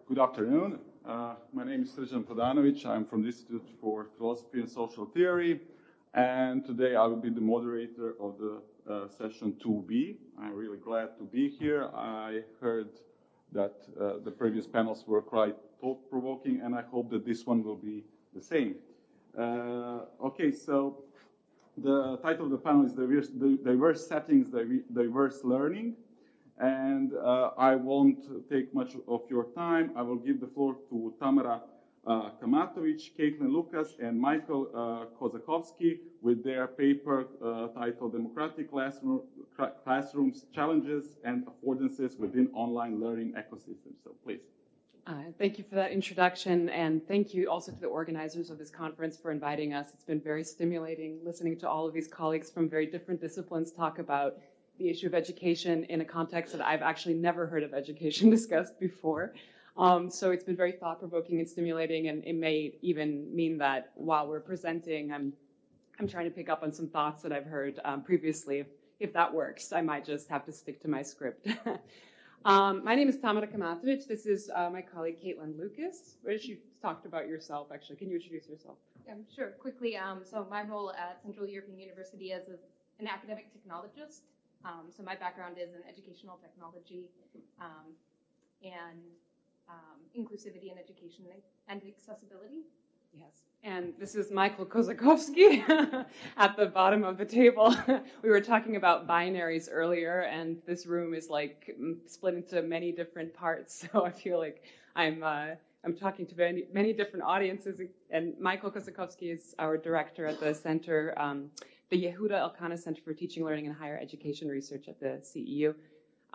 Good afternoon. My name is Srđan Podanović. I'm from the Institute for Philosophy and Social Theory, and today I will be the moderator of the session 2B. I'm really glad to be here. I heard that the previous panels were quite thought-provoking, and I hope that this one will be the same. Okay, so the title of the panel is Diverse Settings, Diverse Learning. And I won't take much of your time. I will give the floor to Tamara Kamatović, Caitlin Lucas, and Michael Kozakovsky with their paper titled Democratic Classrooms, Challenges and Affordances Within Online Learning Ecosystems. So please. Thank you for that introduction, and thank you also to the organizers of this conference for inviting us. It's been very stimulating listening to all of these colleagues from very different disciplines talk about the issue of education in a context that I've actually never heard of education discussed before. So it's been very thought-provoking and stimulating, and it may even mean that while we're presenting, I'm trying to pick up on some thoughts that I've heard previously. If that works, I might just have to stick to my script. My name is Tamara Kamatović. This is my colleague Caitlin Lucas. Where did you talk about yourself, actually? Can you introduce yourself? Sure, quickly. So my role at Central European University is as an academic technologist. So my background is in educational technology and inclusivity in education and accessibility. Yes, and this is Michael Kozakovsky at the bottom of the table. We were talking about binaries earlier, and this room is like split into many different parts. So I feel like I'm talking to many different audiences. And Michael Kozakovsky is our director at the center. The Yehuda Elkanah Center for Teaching, Learning, and Higher Education Research at the CEU.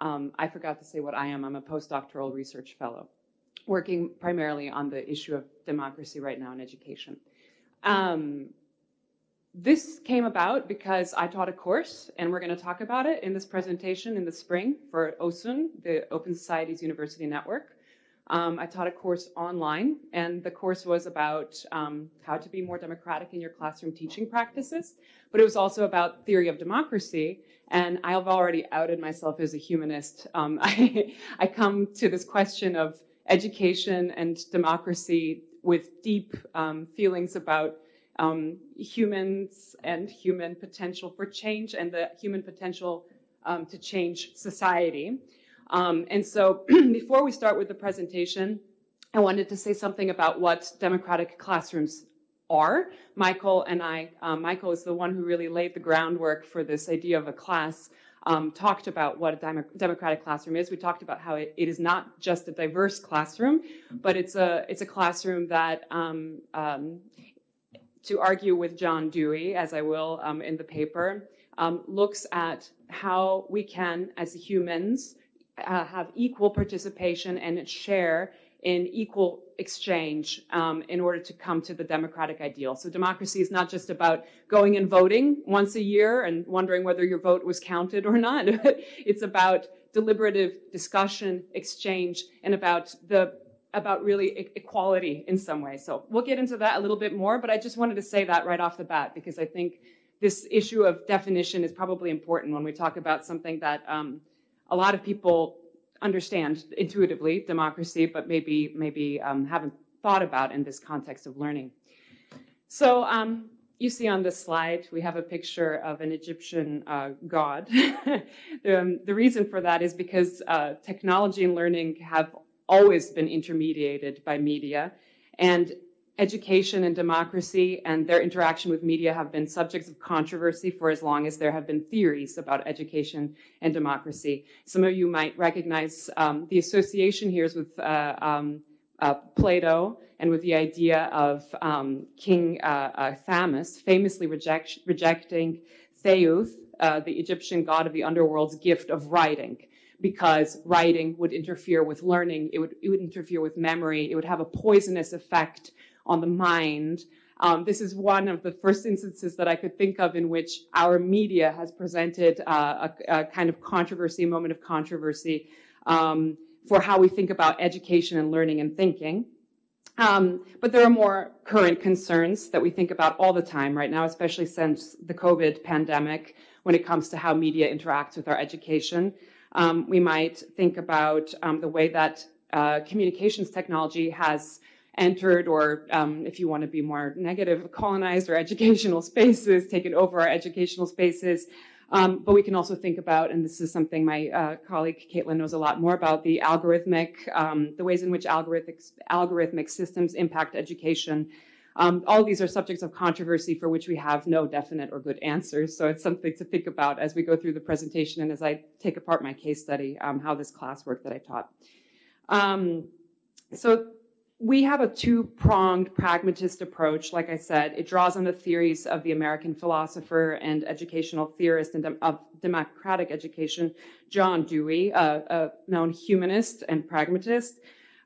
I forgot to say what I am. I'm a postdoctoral research fellow, working primarily on the issue of democracy right now in education. This came about because I taught a course, and we're going to talk about it in this presentation in the spring for OSUN, the Open Societies University Network. I taught a course online, and the course was about how to be more democratic in your classroom teaching practices, but it was also about theory of democracy, and I've already outed myself as a humanist. I come to this question of education and democracy with deep feelings about humans and human potential for change and the human potential to change society. And so before we start with the presentation, I wanted to say something about what democratic classrooms are. Michael and I, Michael is the one who really laid the groundwork for this idea of a class, talked about what a democratic classroom is. We talked about how it is not just a diverse classroom, but it's a classroom that, to argue with John Dewey, as I will in the paper, looks at how we can, as humans, have equal participation and share in equal exchange in order to come to the democratic ideal. So democracy is not just about going and voting once a year and wondering whether your vote was counted or not. It's about deliberative discussion, exchange, and about really equality in some way. So we'll get into that a little bit more, but I just wanted to say that right off the bat because I think this issue of definition is probably important when we talk about something that a lot of people understand intuitively, democracy, but maybe haven't thought about in this context of learning. So you see on this slide, we have a picture of an Egyptian god. The reason for that is because technology and learning have always been intermediated by media, and education and democracy and their interaction with media have been subjects of controversy for as long as there have been theories about education and democracy. Some of you might recognize the association here is with Plato and with the idea of King Thamus famously rejecting Theuth, the Egyptian god of the underworld's gift of writing, because writing would interfere with learning, it would interfere with memory, it would have a poisonous effect on the mind. This is one of the first instances that I could think of in which our media has presented a kind of controversy, a moment of controversy for how we think about education and learning and thinking. But there are more current concerns that we think about all the time right now, especially since the COVID pandemic, when it comes to how media interacts with our education. We might think about the way that communications technology has entered, or if you want to be more negative, colonized our educational spaces, taken over our educational spaces. But we can also think about, and this is something my colleague Caitlin knows a lot more about, the ways in which algorithmic systems impact education. All of these are subjects of controversy for which we have no definite or good answers. So it's something to think about as we go through the presentation and as I take apart my case study, how this classwork that I taught. So we have a two-pronged pragmatist approach. Like I said, it draws on the theories of the American philosopher and educational theorist of democratic education, John Dewey, a known humanist and pragmatist,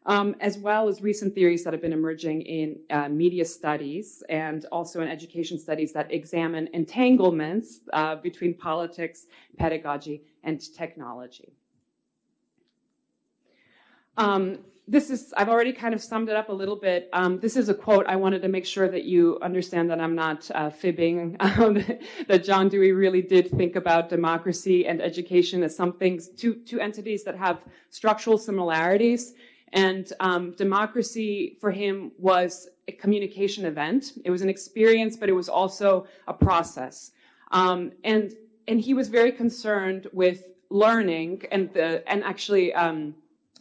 as well as recent theories that have been emerging in media studies and also in education studies that examine entanglements between politics, pedagogy, and technology. I've already kind of summed it up a little bit. This is a quote. I wanted to make sure that you understand that I'm not fibbing, that John Dewey really did think about democracy and education as two entities that have structural similarities. And democracy for him was a communication event. It was an experience, but it was also a process. And he was very concerned with learning and actually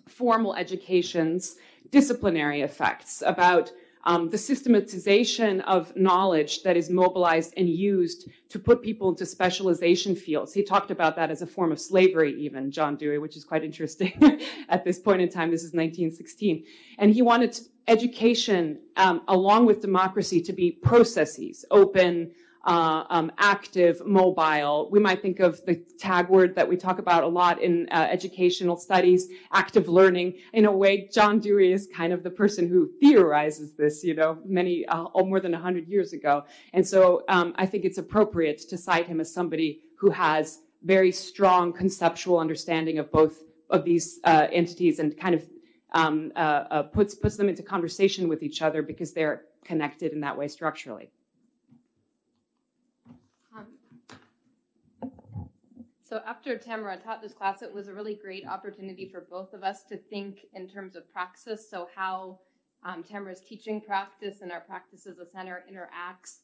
formal education's disciplinary effects, about the systematization of knowledge that is mobilized and used to put people into specialization fields. He talked about that as a form of slavery even, John Dewey, which is quite interesting at this point in time. This is 1916. And he wanted education, along with democracy, to be processes, open, active, mobile. We might think of the tag word that we talk about a lot in educational studies, active learning. In a way, John Dewey is kind of the person who theorizes this, more than 100 years ago. And so I think it's appropriate to cite him as somebody who has very strong conceptual understanding of both of these entities and kind of puts them into conversation with each other because they're connected in that way structurally. So after Tamara taught this class, it was a really great opportunity for both of us to think in terms of praxis. So how Tamara's teaching practice and our practice as a center interacts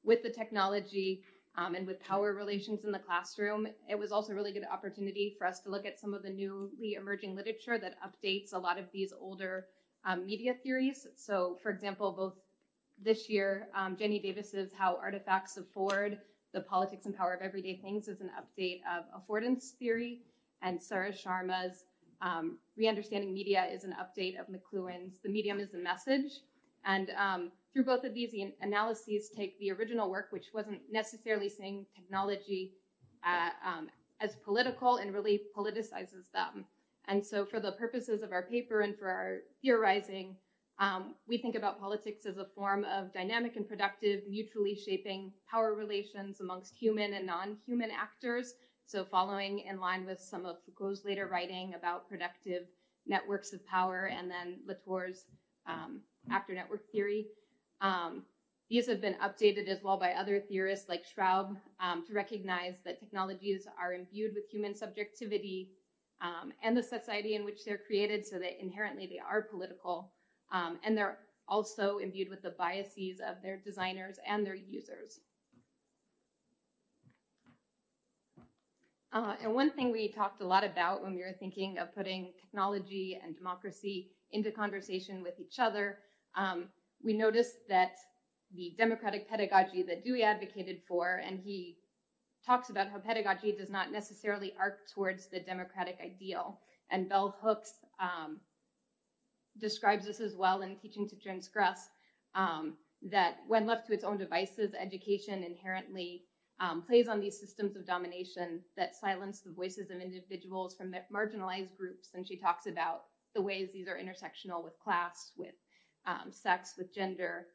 with the technology and with power relations in the classroom. It was also a really good opportunity for us to look at some of the newly emerging literature that updates a lot of these older media theories. So for example, both this year, Jenny Davis's How Artifacts Afford the Politics and Power of Everyday Things is an update of affordance theory, and Sarah Sharma's Re-Understanding Media is an update of McLuhan's The Medium is the Message. And through both of these, the analyses take the original work, which wasn't necessarily seeing technology as political, and really politicizes them. And so for the purposes of our paper and for our theorizing, we think about politics as a form of dynamic and productive, mutually shaping power relations amongst human and non-human actors. So following in line with some of Foucault's later writing about productive networks of power, and then Latour's actor network theory. These have been updated as well by other theorists like Schraub to recognize that technologies are imbued with human subjectivity and the society in which they're created, so that inherently they are political. And they're also imbued with the biases of their designers and their users. And one thing we talked a lot about when we were thinking of putting technology and democracy into conversation with each other, we noticed that the democratic pedagogy that Dewey advocated for, and he talks about how pedagogy does not necessarily arc towards the democratic ideal. And Bell Hooks describes this as well in Teaching to Transgress, that when left to its own devices, education inherently plays on these systems of domination that silence the voices of individuals from marginalized groups. And she talks about the ways these are intersectional with class, with sex, with gender,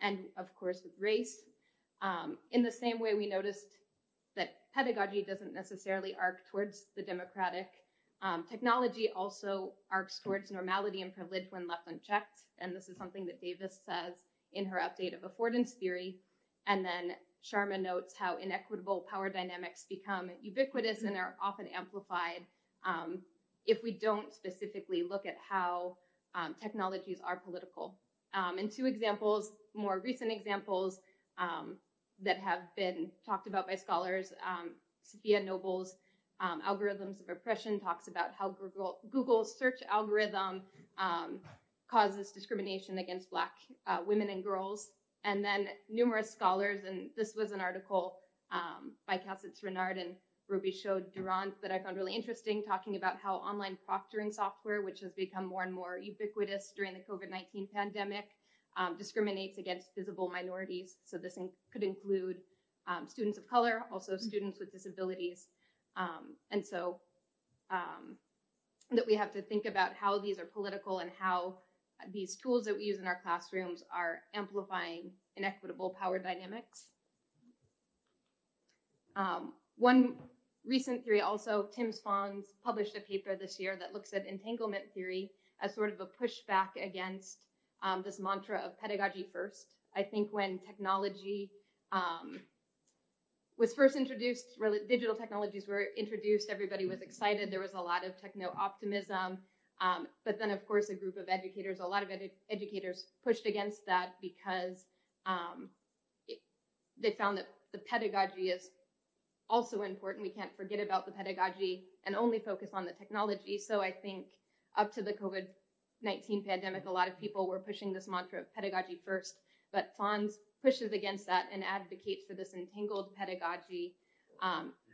and of course with race. In the same way, we noticed that pedagogy doesn't necessarily arc towards the democratic. Technology also arcs towards normality and privilege when left unchecked. And this is something that Davis says in her update of affordance theory. And then Sharma notes how inequitable power dynamics become ubiquitous and are often amplified if we don't specifically look at how technologies are political. And two examples, more recent examples that have been talked about by scholars, Sophia Noble's Algorithms of Oppression talks about how Google's search algorithm causes discrimination against Black women and girls. And then numerous scholars, and this was an article by Cassitz Renard and Robichaud Durand that I found really interesting, talking about how online proctoring software, which has become more and more ubiquitous during the COVID-19 pandemic, discriminates against visible minorities. So this could include students of color, also students with disabilities. And so that we have to think about how these are political and how these tools that we use in our classrooms are amplifying inequitable power dynamics. One recent theory also, Tim Svans published a paper this year that looks at entanglement theory as sort of a pushback against this mantra of pedagogy first. I think when technology was first introduced, digital technologies were introduced, everybody was excited. There was a lot of techno-optimism. But then, of course, a group of educators, a lot of educators pushed against that because they found that the pedagogy is also important. We can't forget about the pedagogy and only focus on the technology. So I think up to the COVID-19 pandemic, a lot of people were pushing this mantra of pedagogy first, but Fons pushes against that and advocates for this entangled pedagogy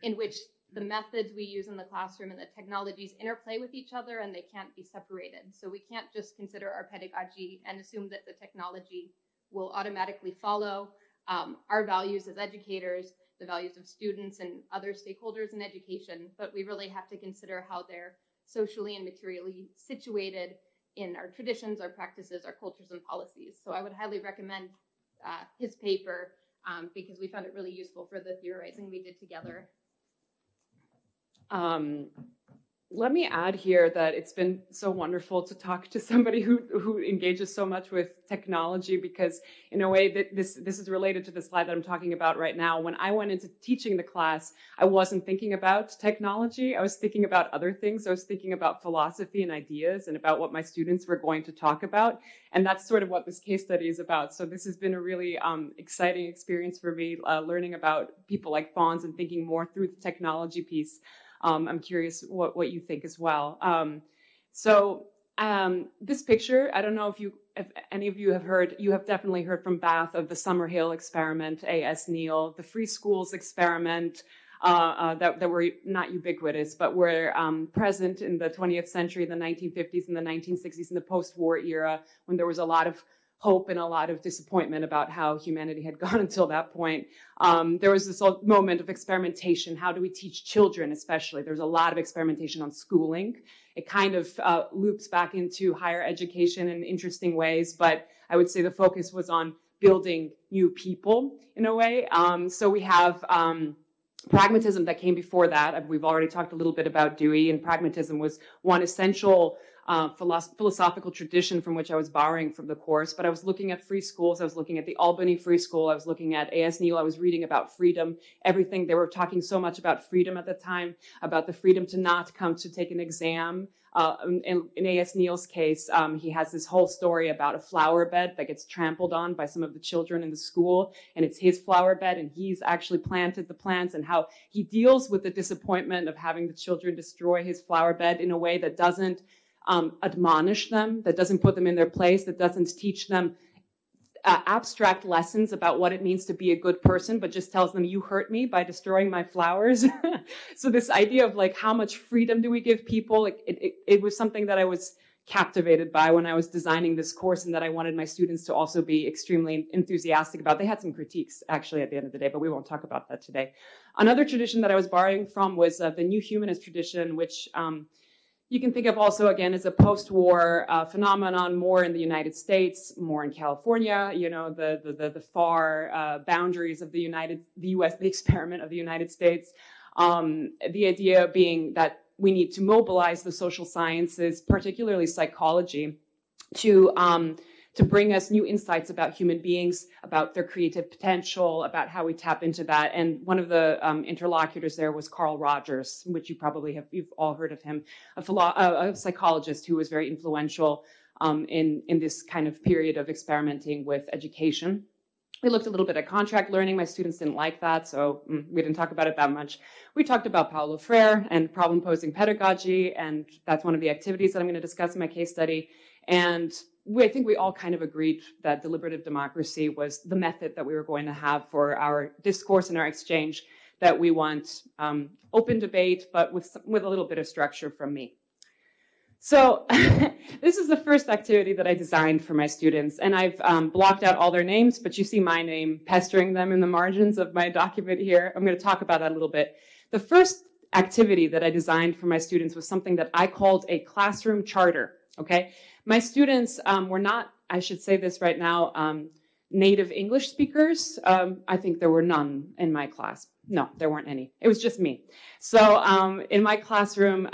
in which the methods we use in the classroom and the technologies interplay with each other and they can't be separated. So we can't just consider our pedagogy and assume that the technology will automatically follow our values as educators, the values of students and other stakeholders in education, but we really have to consider how they're socially and materially situated in our traditions, our practices, our cultures and policies. So I would highly recommend his paper because we found it really useful for the theorizing we did together. Let me add here that it's been so wonderful to talk to somebody who engages so much with technology, because in a way that this is related to the slide that I'm talking about right now. When I went into teaching the class, I wasn't thinking about technology. I was thinking about other things. I was thinking about philosophy and ideas and about what my students were going to talk about. And that's sort of what this case study is about. So this has been a really exciting experience for me, learning about people like Fons and thinking more through the technology piece. I'm curious what you think as well. This picture, I don't know if any of you have heard, you have definitely heard from Bath of the Summerhill experiment, A.S. Neal, the free schools experiment that were not ubiquitous, but were present in the 20th century, the 1950s and the 1960s, in the post-war era, when there was a lot of hope and a lot of disappointment about how humanity had gone until that point. There was this moment of experimentation. How do we teach children, especially? There's a lot of experimentation on schooling. It kind of loops back into higher education in interesting ways, but I would say the focus was on building new people in a way. So we have pragmatism that came before that. We've already talked a little bit about Dewey, and pragmatism was one essential philosophical tradition from which I was borrowing from the course. But I was looking at free schools. I was looking at the Albany Free School. I was looking at A.S. Neal. I was reading about freedom, everything. They were talking so much about freedom at the time, about the freedom to not come to take an exam. In A.S. Neal's case, he has this whole story about a flower bed that gets trampled on by some of the children in the school, and it's his flower bed, and he's actually planted the plants, and how he deals with the disappointment of having the children destroy his flower bed in a way that doesn't admonish them, that doesn't put them in their place, that doesn't teach them abstract lessons about what it means to be a good person, but just tells them, you hurt me by destroying my flowers. So this idea of like, how much freedom do we give people? It was something that I was captivated by when I was designing this course, and that I wanted my students to also be extremely enthusiastic about. They had some critiques actually at the end of the day, but we won't talk about that today. Another tradition that I was borrowing from was the New Humanist tradition, which you can think of also, again, as a post-war phenomenon, more in the United States, more in California, you know, the far boundaries of the U.S., the experiment of the United States. The idea being that we need to mobilize the social sciences, particularly psychology, to to bring us new insights about human beings, about their creative potential, about how we tap into that. And one of the interlocutors there was Carl Rogers, which you've all heard of him, a psychologist who was very influential in this kind of period of experimenting with education. We looked a little bit at contract learning. My students didn't like that, so we didn't talk about it that much. We talked about Paulo Freire and problem-posing pedagogy, and that's one of the activities that I'm going to discuss in my case study. And I think we all kind of agreed that deliberative democracy was the method that we were going to have for our discourse and our exchange, that we want open debate, but with a little bit of structure from me. So this is the first activity that I designed for my students, and I've blocked out all their names, but you see my name pestering them in the margins of my document here. I'm going to talk about that a little bit. The first activity that I designed for my students was something that I called a classroom charter, okay? My students were not, I should say this right now, native English speakers. I think there were none in my class. No, there weren't any. It was just me. So in my classroom,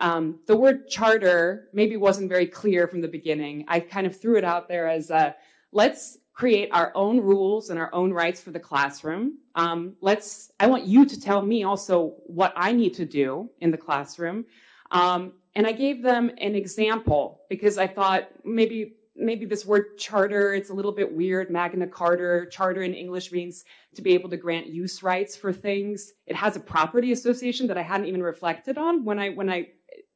the word charter maybe wasn't very clear from the beginning. I kind of threw it out there as let's create our own rules and our own rights for the classroom. I want you to tell me also what I need to do in the classroom. And I gave them an example because I thought maybe this word charter, it's a little bit weird. Magna Carta, charter in English means to be able to grant use rights for things. It has a property association that I hadn't even reflected on when I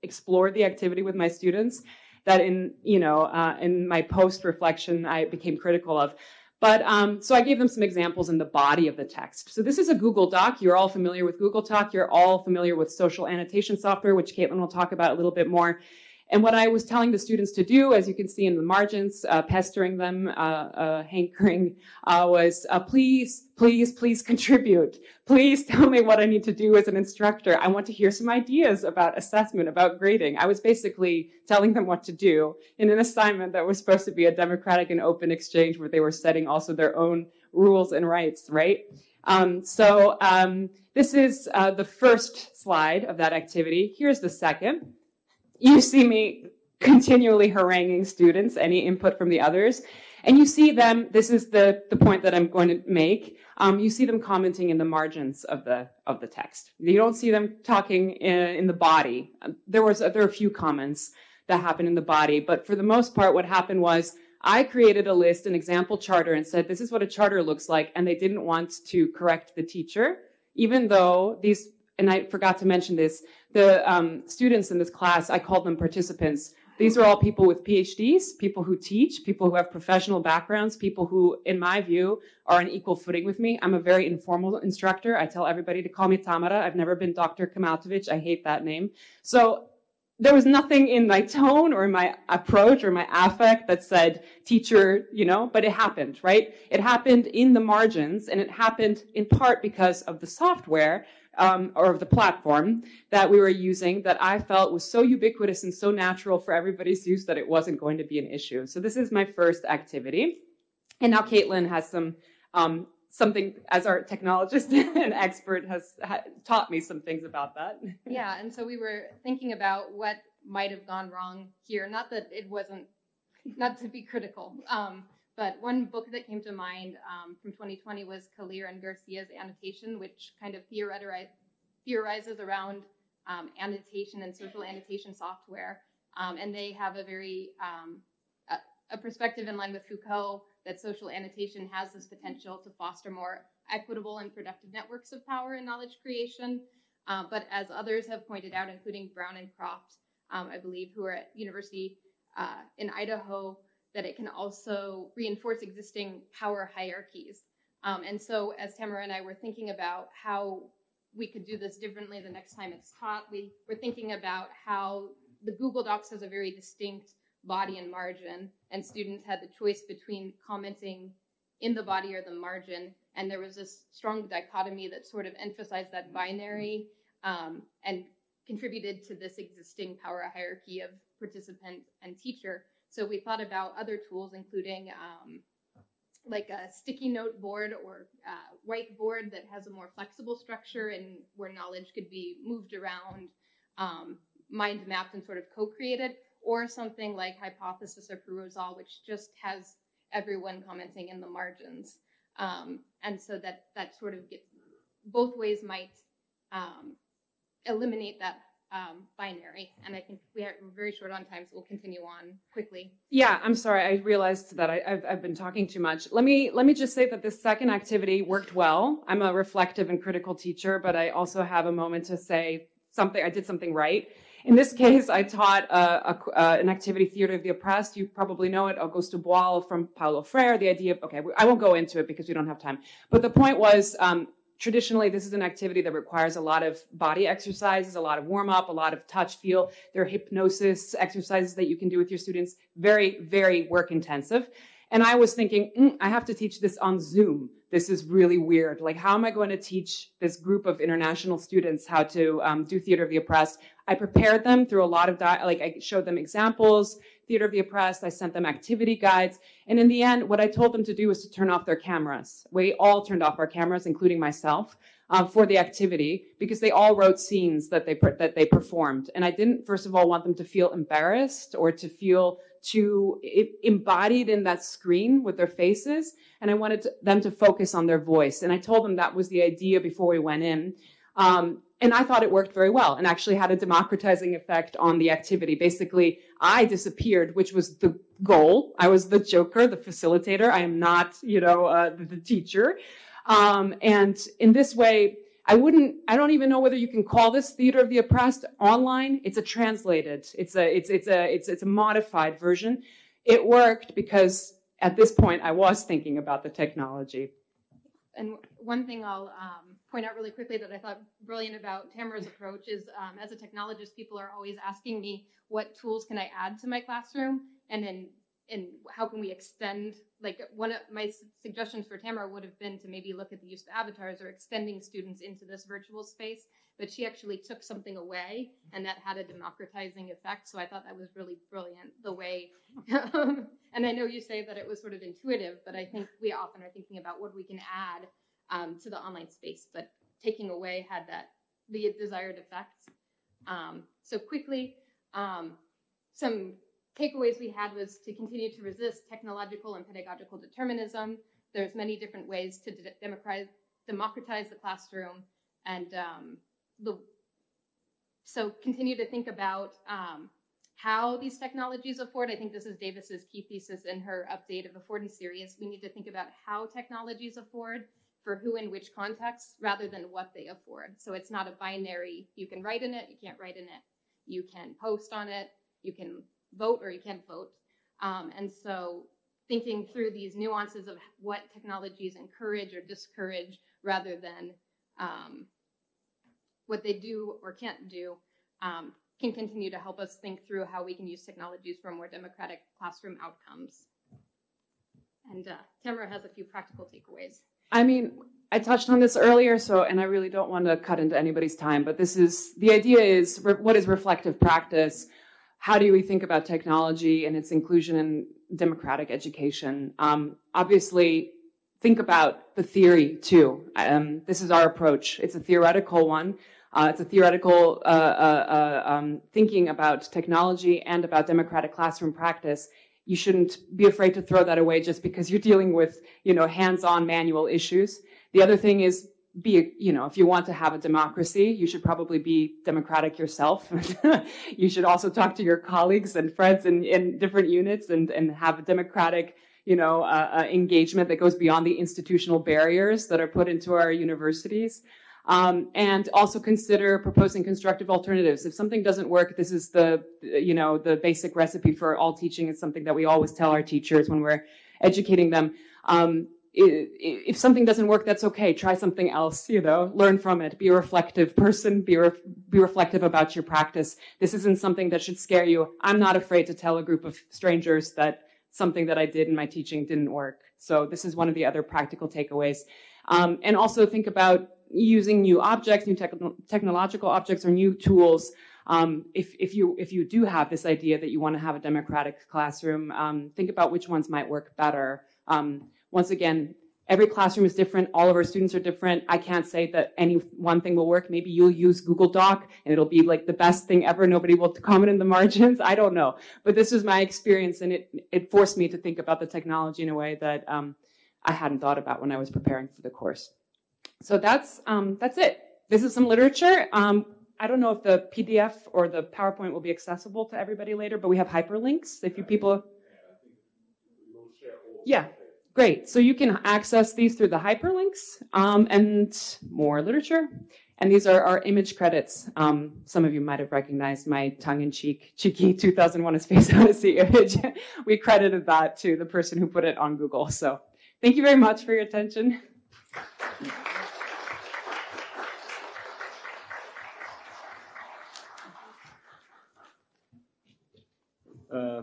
explored the activity with my students, that in my post-reflection I became critical of. But so I gave them some examples in the body of the text. So this is a Google Doc. You're all familiar with Google Doc. You're all familiar with social annotation software, which Caitlin will talk about a little bit more. And what I was telling the students to do, as you can see in the margins, pestering them, hankering, was please contribute. Please tell me what I need to do as an instructor. I want to hear some ideas about assessment, about grading. I was basically telling them what to do in an assignment that was supposed to be a democratic and open exchange where they were setting also their own rules and rights, right? This is the first slide of that activity. Here's the second. You see me continually haranguing students, any input from the others. And you see them, this is the point that I'm going to make. You see them commenting in the margins of the text. You don't see them talking in the body. There are a few comments that happen in the body, but for the most part, what happened was I created a list, an example charter, and said, this is what a charter looks like, and they didn't want to correct the teacher, even though these, and I forgot to mention this, the students in this class, I called them participants. These are all people with PhDs, people who teach, people who have professional backgrounds, people who, in my view, are on equal footing with me. I'm a very informal instructor. I tell everybody to call me Tamara. I've never been Dr. Kamaltovich. I hate that name. So there was nothing in my tone or in my approach or my affect that said teacher, but it happened, right? It happened in the margins, and it happened in part because of the software or of the platform that we were using that I felt was so ubiquitous and so natural for everybody's use that it wasn't going to be an issue. So this is my first activity. And now Caitlin has something, as our technologist and expert, has taught me some things about that. Yeah, and so we were thinking about what might have gone wrong here. Not that it wasn't, not to be critical, but one book that came to mind from 2020 was Kalir and Garcia's Annotation, which kind of theorizes around annotation and social annotation software. And they have a very, a perspective in line with Foucault that social annotation has this potential to foster more equitable and productive networks of power and knowledge creation. But as others have pointed out, including Brown and Croft, I believe, who are at University in Idaho, that it can also reinforce existing power hierarchies. And so as Tamara and I were thinking about how we could do this differently the next time it's taught, we were thinking about how the Google Docs has a very distinct body and margin, and students had the choice between commenting in the body or the margin. And there was this strong dichotomy that sort of emphasized that binary and contributed to this existing power hierarchy of participant and teacher. So we thought about other tools, including like a sticky note board or whiteboard that has a more flexible structure and where knowledge could be moved around, mind mapped and sort of co-created, or something like Hypothesis or Perusal, which just has everyone commenting in the margins. And so that sort of gets, both ways might eliminate that binary. And I think we're very short on time, so we'll continue on quickly. Yeah, I'm sorry. I realized that I've been talking too much. Let me just say that this second activity worked well. I'm a reflective and critical teacher, but I also have a moment to say something. I did something right. In this case, I taught an activity, Theater of the Oppressed. You probably know it, Auguste Boal from Paulo Freire. The idea of, okay, I won't go into it because we don't have time. But the point was, traditionally, this is an activity that requires a lot of body exercises, a lot of warm-up, a lot of touch, feel. There are hypnosis exercises that you can do with your students. Very, very work-intensive. And I was thinking, I have to teach this on Zoom. This is really weird. Like, how am I going to teach this group of international students how to do Theater of the Oppressed? I prepared them through a lot of, I showed them examples, Theater of the Oppressed. I sent them activity guides. And in the end, what I told them to do was to turn off their cameras. We all turned off our cameras, including myself, for the activity, because they all wrote scenes that they performed. And I didn't, first of all, want them to feel embarrassed or to feel too embodied in that screen with their faces. And I wanted them to focus on their voice. And I told them that was the idea before we went in. And I thought it worked very well and actually had a democratizing effect on the activity. Basically, I disappeared, which was the goal. I was the joker, the facilitator. I am not, the teacher. And in this way, I don't even know whether you can call this Theater of the Oppressed online. It's a translated, it's a modified version. It worked because at this point I was thinking about the technology. And one thing I'll point out really quickly that I thought brilliant about Tamara's approach is, as a technologist, people are always asking me, what tools can I add to my classroom? And how can we extend, like one of my suggestions for Tamara would have been to maybe look at the use of avatars or extending students into this virtual space, but she actually took something away and that had a democratizing effect. So I thought that was really brilliant, the way, and I know you say that it was sort of intuitive, but I think we often are thinking about what we can add to the online space, but taking away had the desired effects. So quickly, some takeaways we had was to continue to resist technological and pedagogical determinism. There's many different ways to democratize the classroom, and so continue to think about how these technologies afford. I think this is Davis's key thesis in her update of affordance series. We need to think about how technologies afford for who in which context rather than what they afford. So it's not a binary, you can write in it, you can't write in it, you can post on it, you can vote or you can't vote. And so thinking through these nuances of what technologies encourage or discourage rather than what they do or can't do can continue to help us think through how we can use technologies for more democratic classroom outcomes. And Tamara has a few practical takeaways. I mean, I touched on this earlier, and I really don't want to cut into anybody's time, but the idea is, what is reflective practice? How do we think about technology and its inclusion in democratic education? Obviously, think about the theory too. This is our approach. It's a theoretical one. It's a theoretical thinking about technology and about democratic classroom practice. You shouldn't be afraid to throw that away just because you're dealing with, hands-on manual issues. The other thing is, if you want to have a democracy, you should probably be democratic yourself. You should also talk to your colleagues and friends in different units and have a democratic, engagement that goes beyond the institutional barriers that are put into our universities. And also consider proposing constructive alternatives. If something doesn't work, this is the basic recipe for all teaching. It's something that we always tell our teachers when we're educating them. If something doesn't work, that's okay. Try something else, learn from it. Be a reflective person. Be reflective about your practice. This isn't something that should scare you. I'm not afraid to tell a group of strangers that something that I did in my teaching didn't work. So this is one of the other practical takeaways. And also think about using new objects, new technological objects, or new tools. If you do have this idea that you want to have a democratic classroom, think about which ones might work better. Once again, every classroom is different. All of our students are different. I can't say that any one thing will work. Maybe you'll use Google Doc and it'll be like the best thing ever. Nobody will comment in the margins. I don't know. But this was my experience, and it forced me to think about the technology in a way that I hadn't thought about when I was preparing for the course. So that's it. This is some literature. I don't know if the PDF or the PowerPoint will be accessible to everybody later, but we have hyperlinks. If you people... Yeah, great. So you can access these through the hyperlinks and more literature. And these are our image credits. Some of you might have recognized my tongue-in-cheek, cheeky 2001: A Space Odyssey image. We credited that to the person who put it on Google. So thank you very much for your attention.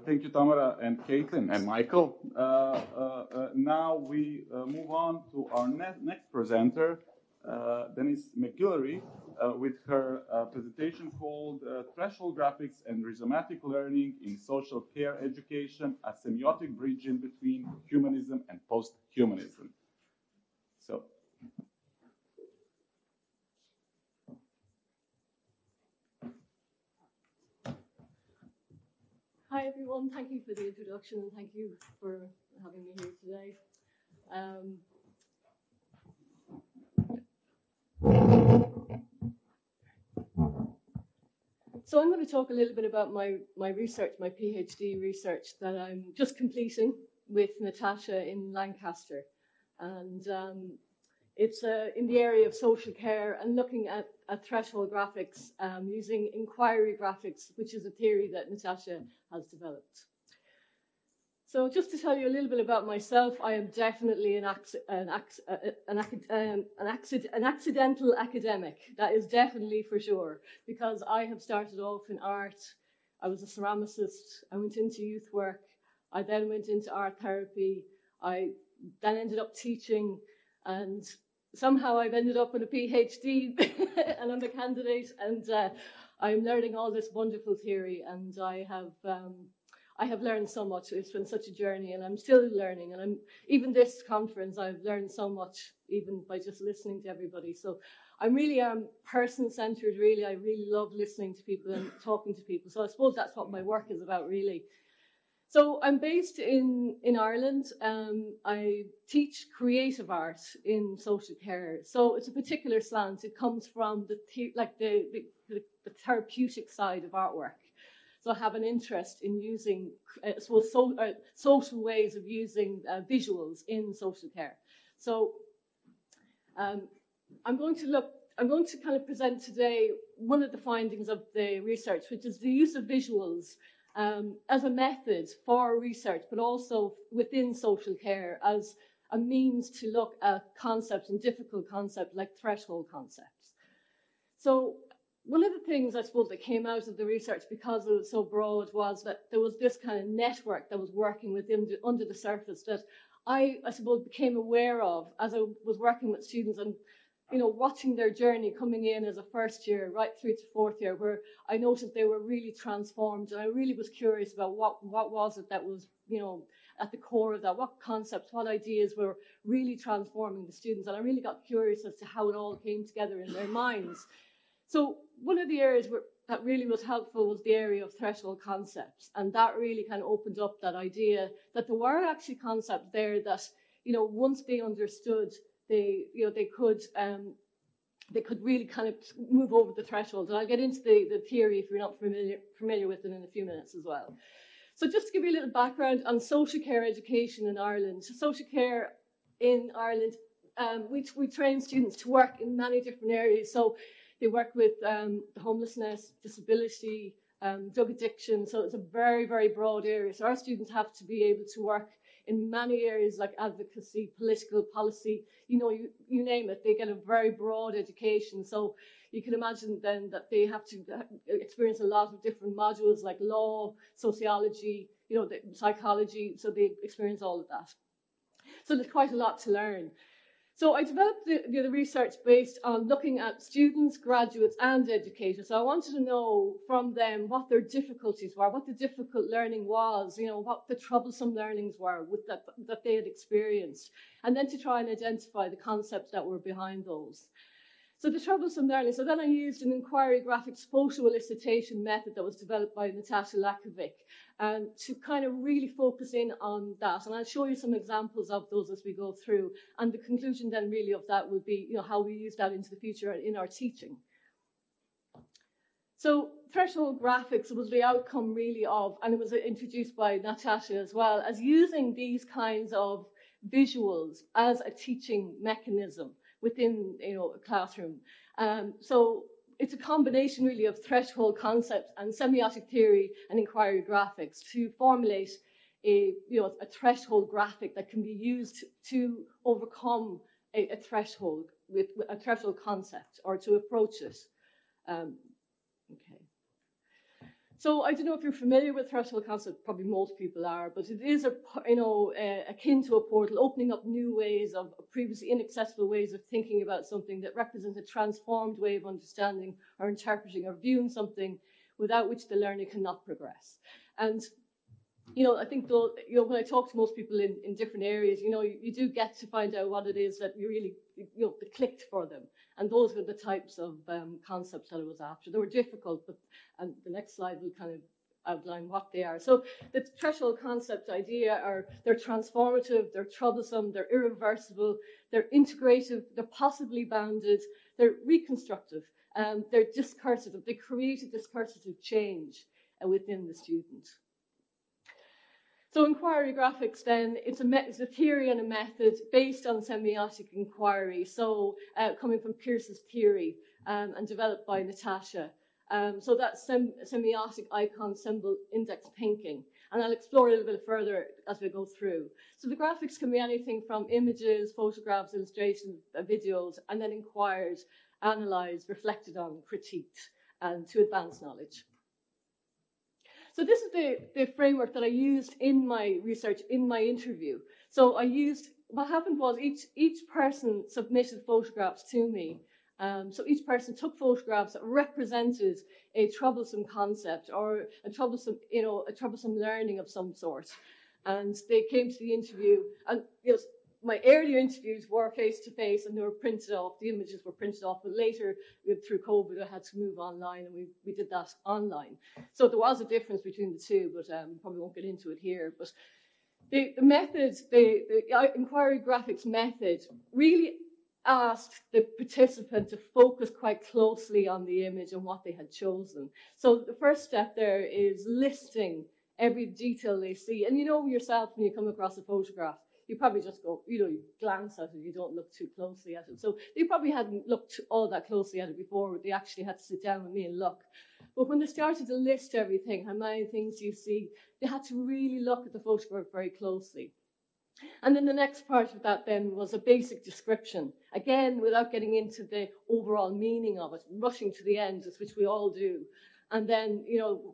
Thank you, Tamara and Caitlin and Michael. Now we move on to our next presenter, Denise McGillery, with her presentation called Threshold Graphics and Rhizomatic Learning in Social Care Education, a Semiotic Bridge in between Humanism and Posthumanism. So. Hi everyone, thank you for the introduction and thank you for having me here today. So I'm going to talk a little bit about my research, my PhD research that I'm just completing with Natasha in Lancaster. And it's in the area of social care and looking at threshold graphics using inquiry graphics, which is a theory that Natasha has developed. So just to tell you a little bit about myself, I am definitely an accidental academic. That is definitely for sure, because I have started off in art. I was a ceramicist. I went into youth work. I then went into art therapy. I then ended up teaching, and somehow I've ended up with a PhD and I'm a candidate, and I'm learning all this wonderful theory, and I have learned so much. It's been such a journey, and I'm still learning. And even this conference, I've learned so much, even by just listening to everybody. So I'm really person-centered, really. I really love listening to people and talking to people. So I suppose that's what my work is about, really. So I'm based in Ireland. I teach creative art in social care. So it's a particular slant. It comes from the therapeutic side of artwork. So I have an interest in using social ways of using visuals in social care. So I'm going to kind of present today one of the findings of the research, which is the use of visuals as a method for research, but also within social care as a means to look at concepts and difficult concepts like threshold concepts. So one of the things I suppose that came out of the research, because it was so broad, was that there was this kind of network that was working within under the surface that I suppose became aware of as I was working with students and watching their journey coming in as a first year right through to fourth year, where I noticed they were really transformed, and I really was curious about what was it that was at the core of that, what concepts, what ideas were really transforming the students, and I really got curious as to how it all came together in their minds. So one of the areas that really was helpful was the area of threshold concepts, and that really kind of opened up that idea that there were actually concepts there that once they understood, they could really kind of move over the threshold. And I'll get into the theory if you're not familiar with it in a few minutes as well. So just to give you a little background on social care education in Ireland. So social care in Ireland, we train students to work in many different areas. So they work with homelessness, disability, drug addiction. So it's a very, very broad area. So our students have to be able to work in many areas like advocacy, political policy, you name it. They get a very broad education. So you can imagine then that they have to experience a lot of different modules like law, sociology, psychology. So they experience all of that. So there's quite a lot to learn. So I developed the research based on looking at students, graduates, and educators. So I wanted to know from them what their difficulties were, what the difficult learning was, what the troublesome learnings were that they had experienced, and then to try and identify the concepts that were behind those. So the troublesome learning, so then I used an inquiry graphics photo elicitation method that was developed by Natasha Lakovic, to kind of really focus in on that. And I'll show you some examples of those as we go through. And the conclusion then really of that will be, how we use that into the future in our teaching. So threshold graphics was the outcome really of, and it was introduced by Natasha as well, as using these kinds of visuals as a teaching mechanism within a classroom. So it's a combination really of threshold concepts and semiotic theory and inquiry graphics to formulate a threshold graphic that can be used to overcome a threshold with a threshold concept or to approach it. Okay. So I don't know if you're familiar with threshold concept, probably most people are, but it is akin to a portal, opening up new ways of previously inaccessible ways of thinking about something that represents a transformed way of understanding or interpreting or viewing something without which the learner cannot progress. And I think when I talk to most people in different areas, you do get to find out what it is that you really that clicked for them. And those were the types of concepts that I was after. They were difficult, and the next slide will kind of outline what they are. So the threshold concept idea they're transformative, they're troublesome, they're irreversible, they're integrative, they're possibly bounded, they're reconstructive, they're discursive. They create a discursive change within the student. So inquiry graphics then, it's a theory and a method based on semiotic inquiry, so coming from Peirce's theory and developed by Natasha. So that's semiotic icon symbol index thinking. And I'll explore a little bit further as we go through. So the graphics can be anything from images, photographs, illustrations, videos, and then inquired, analysed, reflected on, critiqued, and to advance knowledge. So this is the framework that I used in my research, in my interview. So what happened was each person submitted photographs to me. So each person took photographs that represented a troublesome concept or a troublesome learning of some sort. And they came to the interview, and my earlier interviews were face-to-face and they were printed off, the images were printed off, but later, through COVID, I had to move online and we did that online. So there was a difference between the two, but probably won't get into it here. But the method, the inquiry graphics method, really asked the participant to focus quite closely on the image and what they had chosen. So the first step there is listing every detail they see. And yourself when you come across a photograph, you probably just go, you glance at it, you don't look too closely at it. So they probably hadn't looked all that closely at it before, they actually had to sit down with me and look. But when they started to list everything, how many things you see, they had to really look at the photograph very closely. And then the next part of that then was a basic description. Again, without getting into the overall meaning of it, rushing to the end, which we all do. And then,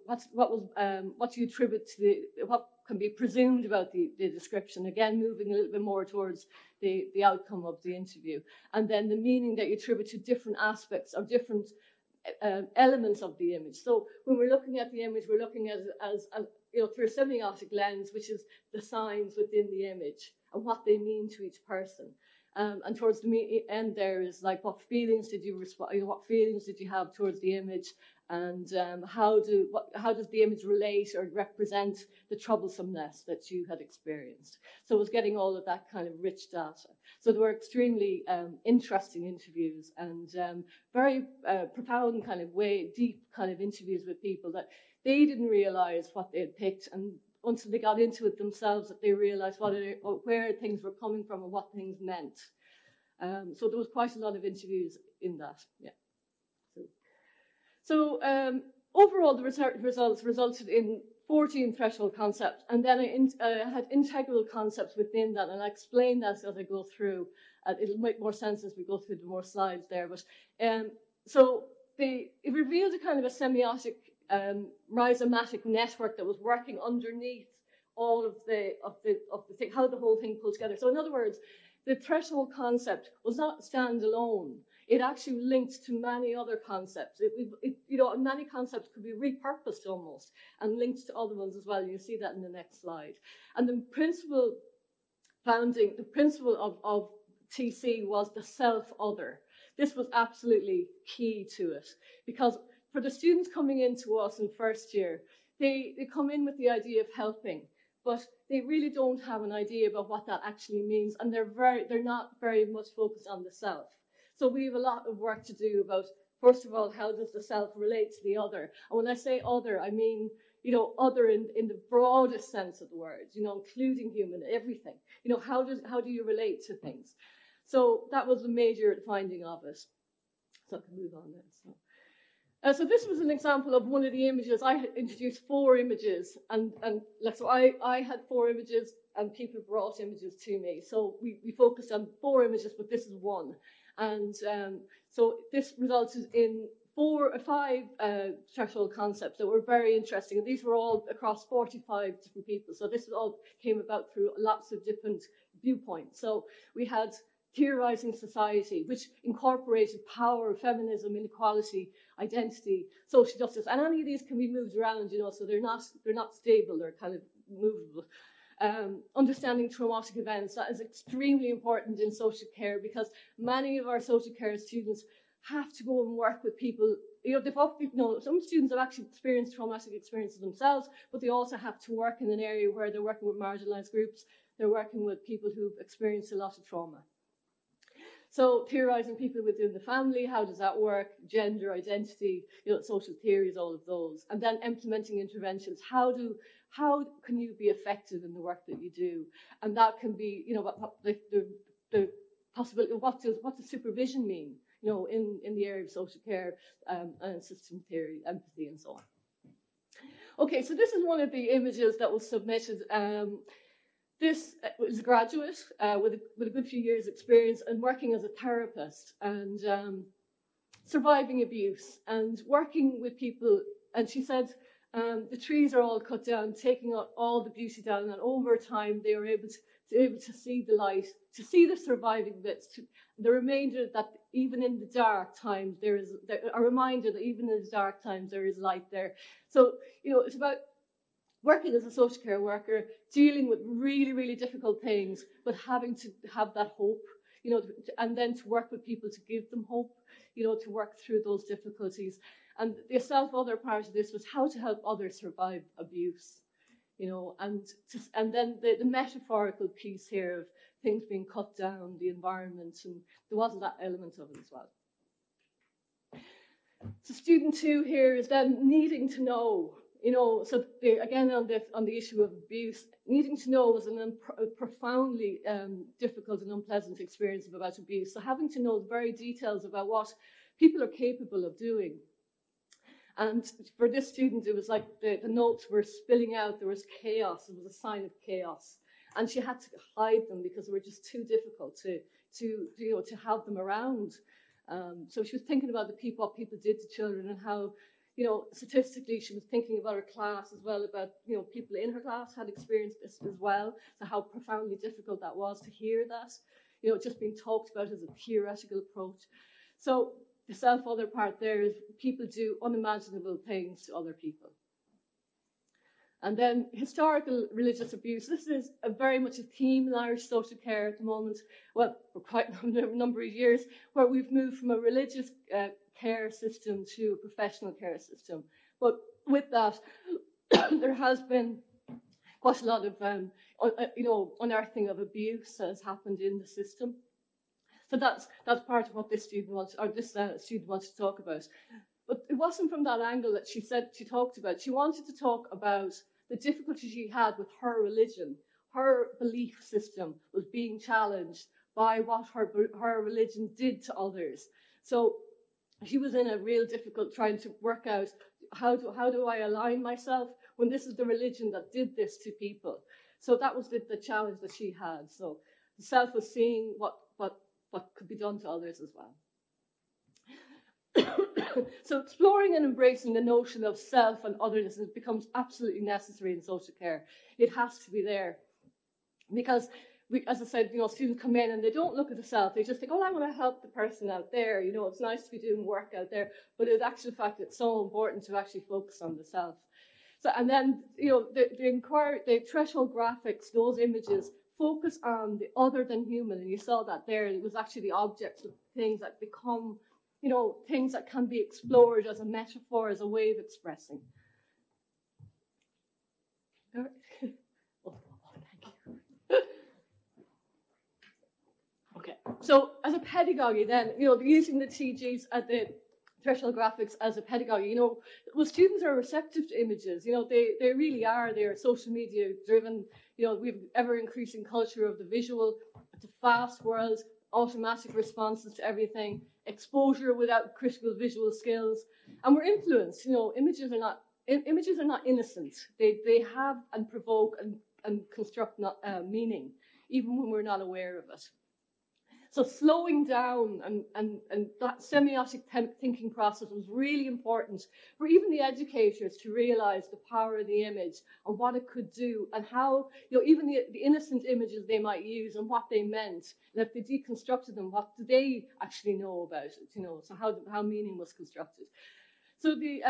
what do you attribute to what can be presumed about the description, again, moving a little bit more towards the outcome of the interview. And then the meaning that you attribute to different aspects or different elements of the image. So when we're looking at the image, we're looking at it as through a semiotic lens, which is the signs within the image and what they mean to each person. And towards the end there is like, what feelings did you what feelings did you have towards the image, and how does the image relate or represent the troublesomeness that you had experienced? So it was getting all of that kind of rich data. So they were extremely interesting interviews and very profound kind of deep kind of interviews with people that they didn't realise what they had picked, and until they got into it themselves that they realised where things were coming from and what things meant. So there was quite a lot of interviews in that, yeah. So overall, the results resulted in 14 threshold concepts, and then I had integral concepts within that, and I'll explain that as I go through. It'll make more sense as we go through the more slides there. But so it revealed a kind of a semiotic rhizomatic network that was working underneath all of the thing, how the whole thing pulled together. So in other words, the threshold concept was not standalone. It actually linked to many other concepts. Many concepts could be repurposed almost and linked to other ones as well. You'll see that in the next slide. And the principle of TC was the self-other. This was absolutely key to it, because for the students coming into us in first year, they come in with the idea of helping, but they really don't have an idea about what that actually means, and they're not very much focused on the self. So we have a lot of work to do about, first of all, how does the self relate to the other? And when I say other, I mean, other in the broadest sense of the word, including human, everything. How do you relate to things? So that was the major finding of it. So I can move on then. So this was an example of one of the images. I had introduced 4 images, and so I had 4 images, and people brought images to me. So we focused on 4 images, but this is one. And so this resulted in 5 threshold concepts that were very interesting. And these were all across 45 different people. So this all came about through lots of different viewpoints. So we had theorizing society, which incorporated power, feminism, inequality, identity, social justice. And any of these can be moved around, so they're not stable, they're kind of movable. Understanding traumatic events, that is extremely important in social care, because many of our social care students have to go and work with people. Some students have actually experienced traumatic experiences themselves, but they also have to work in an area where they're working with marginalized groups. They're working with people who've experienced a lot of trauma. So theorizing people within the family, how does that work? Gender, identity, social theories, all of those. And then implementing interventions. How can you be effective in the work that you do? And that can be, the possibility of what does supervision mean, in the area of social care, and system theory, empathy, and so on. Okay, so this is one of the images that was submitted. This was a graduate with a good few years' experience and working as a therapist and surviving abuse and working with people. And she said the trees are all cut down, taking all the beauty down, and over time they were able to see the light, to see the surviving bits, the reminder that even in the dark times there is a reminder that even in the dark times there is light there. So it's about working as a social care worker, dealing with really, really difficult things, but having to have that hope, and then to work with people to give them hope, to work through those difficulties. And the self-other part of this was how to help others survive abuse, and then the metaphorical piece here of things being cut down, the environment, and there wasn't that element of it as well. So student 2 here is then needing to know. So again on the issue of abuse, needing to know was a profoundly difficult and unpleasant experience about abuse. So having to know the very details about what people are capable of doing. And for this student, it was like the notes were spilling out. There was chaos. It was a sign of chaos, and she had to hide them because they were just too difficult to have them around. So she was thinking about what people did to children and how. Statistically, she was thinking about her class as well, about, people in her class had experienced this as well, so how profoundly difficult that was to hear that, just being talked about as a theoretical approach. So the self-other part there is people do unimaginable things to other people. And then historical religious abuse. This is very much a theme in Irish social care at the moment, well, for quite a number of years, where we've moved from a religious care system to a professional care system. But with that, there has been quite a lot of, unearthing of abuse that has happened in the system. So that's part of what this student wants to talk about. But it wasn't from that angle that she talked about. She wanted to talk about the difficulty she had with her religion. Her belief system was being challenged by what her religion did to others. So she was in a real difficult trying to work out how do I align myself when this is the religion that did this to people. So that was the challenge that she had. So the self was seeing what could be done to others as well. So exploring and embracing the notion of self and otherness becomes absolutely necessary in social care. It has to be there, because as I said, students come in and they don't look at the self. They just think, oh, I want to help the person out there. It's nice to be doing work out there. But in actual fact, it's so important to actually focus on the self. So, and then, the threshold graphics, those images, focus on the other than human. And you saw that there. It was actually the objects of things that become, things that can be explored as a metaphor, as a way of expressing. Okay, so as a pedagogy then, using the TGs at the threshold graphics as a pedagogy, well, students are receptive to images, they really are, they're social media driven, we've ever-increasing culture of the visual, it's a fast world, automatic responses to everything, exposure without critical visual skills, and we're influenced, images are not innocent, they have and provoke and construct meaning, even when we're not aware of it. So slowing down and that semiotic thinking process was really important for even the educators to realize the power of the image and what it could do and how, even the innocent images they might use and what they meant. And if they deconstructed them, what do they actually know about it, so how meaning was constructed. So the,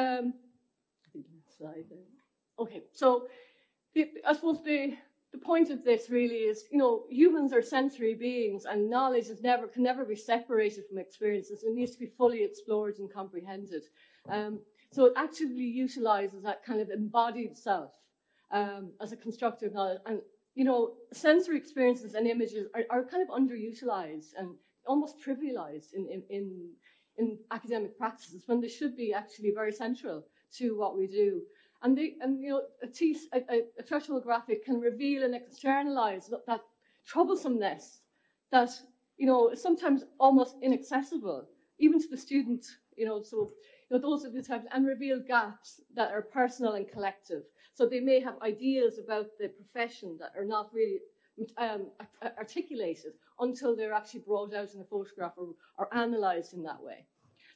slide there. Okay, so I suppose the point of this really is, humans are sensory beings and knowledge can never be separated from experiences. It needs to be fully explored and comprehended. So it actively utilizes that kind of embodied self as a constructive knowledge. And, sensory experiences and images are kind of underutilized and almost trivialized in academic practices when they should be actually very central to what we do. And a threshold graphic can reveal and externalize that troublesomeness that, is sometimes almost inaccessible, even to the student, those of the types, and reveal gaps that are personal and collective. So they may have ideas about the profession that are not really articulated until they're actually brought out in a photograph or analysed in that way.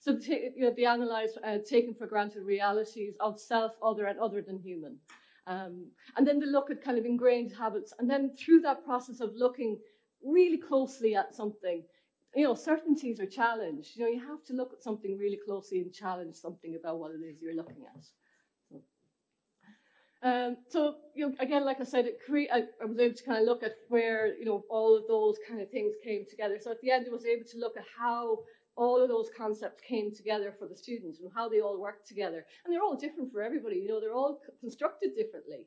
So they analyse taken for granted realities of self, other, and other than human. And then they look at kind of ingrained habits. And then through that process of looking really closely at something, certainties are challenged. You have to look at something really closely and challenge something about what it is you're looking at. So again, like I said, I was able to kind of look at where, all of those kind of things came together. So at the end, I was able to look at how all of those concepts came together for the students and how they all work together. And they're all different for everybody. They're all constructed differently.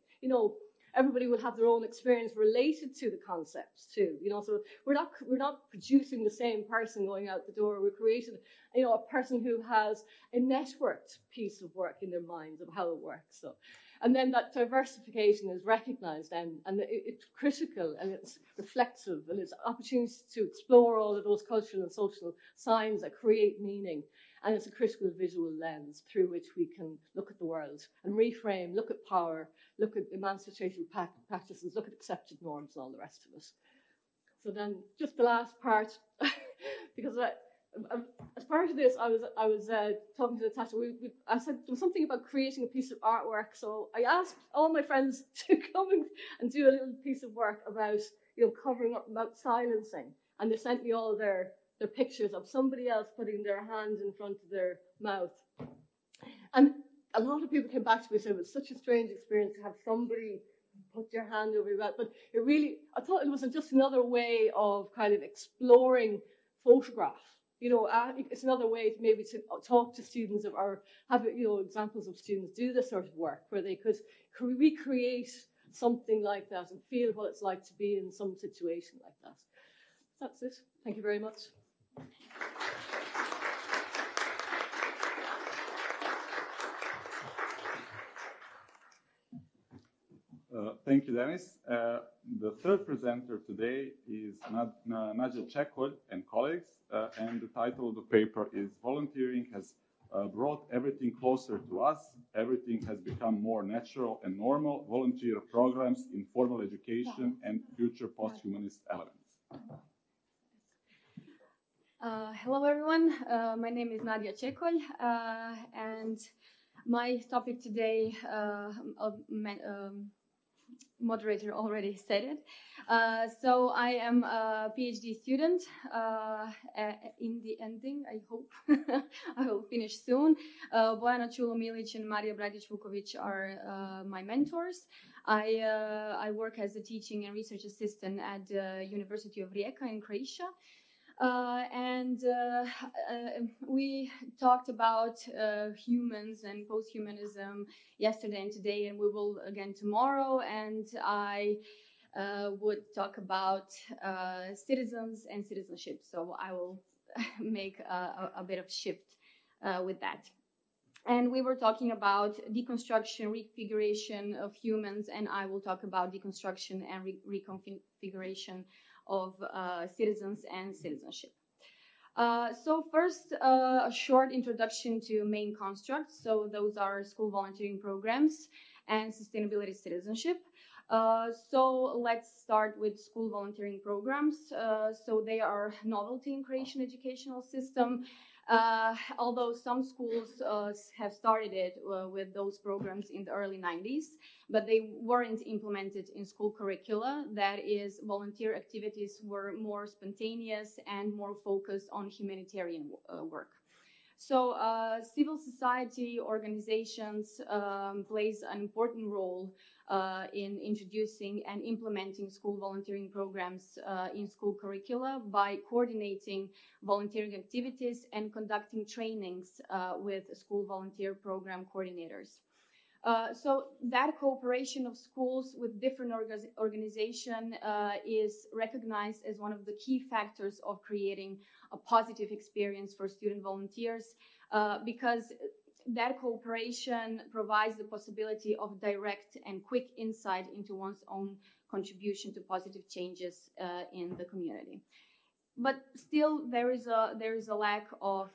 Everybody will have their own experience related to the concepts too. So we're not producing the same person going out the door. We're creating, a person who has a networked piece of work in their minds of how it works. So. And then that diversification is recognized and it's critical and it's reflexive and it's opportunities to explore all of those cultural and social signs that create meaning. And it's a critical visual lens through which we can look at the world and reframe, look at power, look at emancipatory practices, look at accepted norms and all the rest of it. So then just the last part, because as part of this, I was talking to Natasha. I said there was something about creating a piece of artwork. So I asked all my friends to come and do a little piece of work about covering up, about silencing, and they sent me all their pictures of somebody else putting their hand in front of their mouth. And a lot of people came back to me and said it was such a strange experience to have somebody put your hand over your mouth. But I thought it was just another way of kind of exploring photograph. It's another way to maybe to talk to students or have examples of students do this sort of work where they could recreate something like that and feel what it's like to be in some situation like that. That's it. Thank you very much. Thank you, Dennis. The third presenter today is Nadia Chekol and colleagues, and the title of the paper is Volunteering has brought everything closer to us. Everything has become more natural and normal. Volunteer programs in formal education and future post-humanist elements. Hello, everyone. My name is Nadia Chekol, and my topic today moderator already said it. So I am a PhD student in the ending, I hope. I will finish soon. Bojana Čulo-Milić and Marija Bradić-Vuković are my mentors. I work as a teaching and research assistant at the University of Rijeka in Croatia. We talked about humans and posthumanism yesterday and today, and we will again tomorrow. And I would talk about citizens and citizenship. So I will make a bit of shift with that. And we were talking about deconstruction, reconfiguration of humans, and I will talk about deconstruction and reconfiguration of citizens and citizenship. So first, a short introduction to main constructs. So those are school volunteering programs and sustainability citizenship. So let's start with school volunteering programs. So they are novelty in Croatian educational system. Although some schools have started it with those programs in the early 90s, but they weren't implemented in school curricula. That is, volunteer activities were more spontaneous and more focused on humanitarian work. So civil society organizations plays an important role in introducing and implementing school volunteering programs in school curricula by coordinating volunteering activities and conducting trainings with school volunteer program coordinators. So that cooperation of schools with different organizations is recognized as one of the key factors of creating a positive experience for student volunteers because that cooperation provides the possibility of direct and quick insight into one's own contribution to positive changes in the community. But still, there is a lack of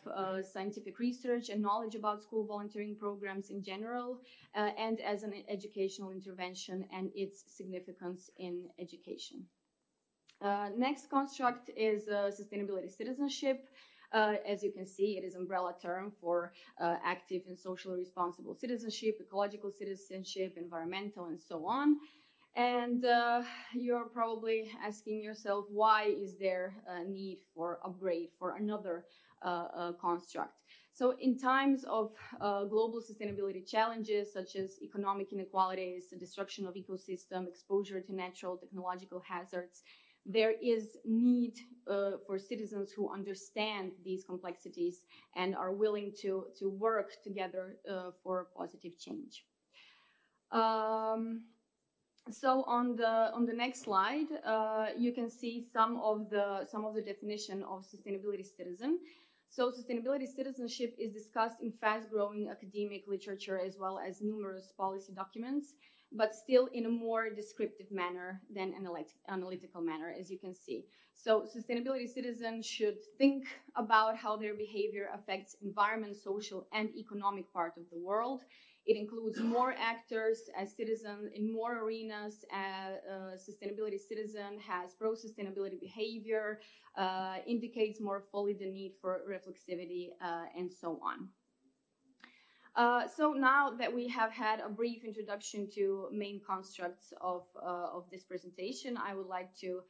scientific research and knowledge about school volunteering programs in general, and as an educational intervention and its significance in education. Next construct is sustainability citizenship. As you can see, it is an umbrella term for active and socially responsible citizenship, ecological citizenship, environmental, and so on. And you're probably asking yourself, why is there a need for upgrade for another construct? So in times of global sustainability challenges, such as economic inequalities, the destruction of ecosystem, exposure to natural technological hazards, there is need for citizens who understand these complexities and are willing to work together for positive change. So on the next slide, you can see some of the definition of sustainability citizen. So sustainability citizenship is discussed in fast-growing academic literature as well as numerous policy documents, but still in a more descriptive manner than an analytical manner, as you can see. So sustainability citizens should think about how their behavior affects environment, social, and economic part of the world. It includes more actors as citizens in more arenas. Sustainability citizen has pro-sustainability behavior, indicates more fully the need for reflexivity, and so on. So now that we have had a brief introduction to main constructs of this presentation, I would like to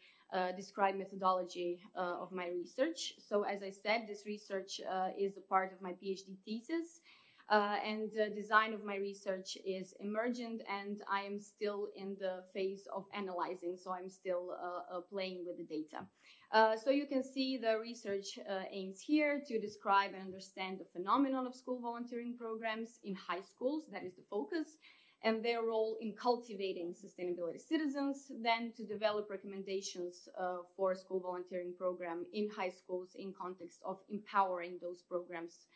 describe methodology of my research. So as I said, this research is a part of my PhD thesis. And the design of my research is emergent, and I am still in the phase of analyzing, so I'm still playing with the data. So you can see the research aims here to describe and understand the phenomenon of school volunteering programs in high schools, that is the focus, and their role in cultivating sustainability citizens, then to develop recommendations for school volunteering program in high schools in context of empowering those programs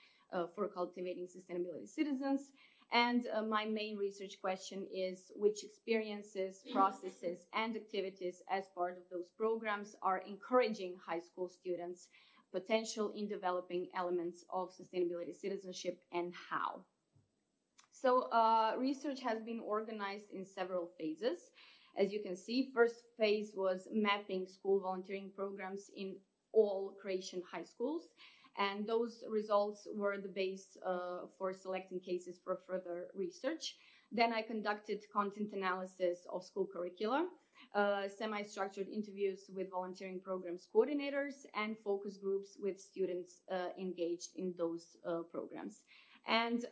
for cultivating sustainability citizens. And my main research question is which experiences, processes, and activities as part of those programs are encouraging high school students' potential in developing elements of sustainability citizenship, and how. So research has been organized in several phases. As you can see, first phase was mapping school volunteering programs in all Croatian high schools. and those results were the base for selecting cases for further research. Then I conducted content analysis of school curricula, semi-structured interviews with volunteering programs coordinators, and focus groups with students engaged in those programs. And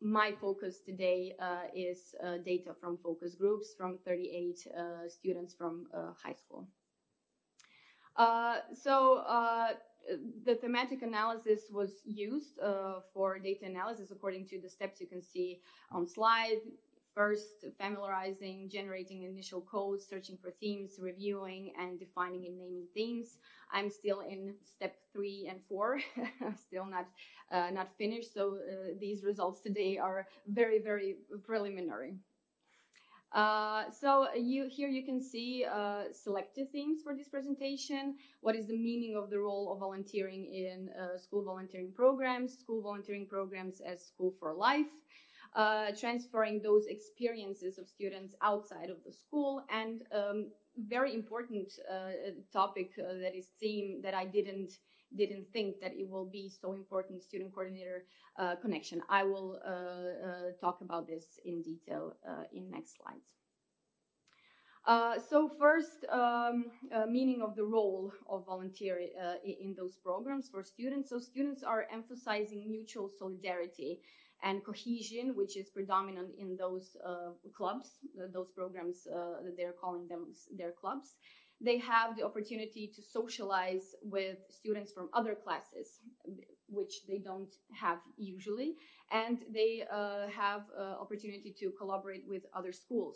my focus today is data from focus groups from 38 students from high school. The thematic analysis was used for data analysis according to the steps you can see on slide. First, familiarizing, generating initial codes, searching for themes, reviewing, and defining and naming themes. I'm still in step 3 and 4, still not finished. So these results today are very, very preliminary. Here you can see selected themes for this presentation. What is the meaning of the role of volunteering in school volunteering programs as School for Life, transferring those experiences of students outside of the school, and very important topic that is theme that I didn't think that it will be so important, student coordinator connection. I will talk about this in detail in next slides. First, meaning of the role of volunteering in those programs for students. So students are emphasizing mutual solidarity and cohesion, which is predominant in those clubs, those programs that they're calling them their clubs. They have the opportunity to socialize with students from other classes, which they don't have usually, and they have opportunity to collaborate with other schools,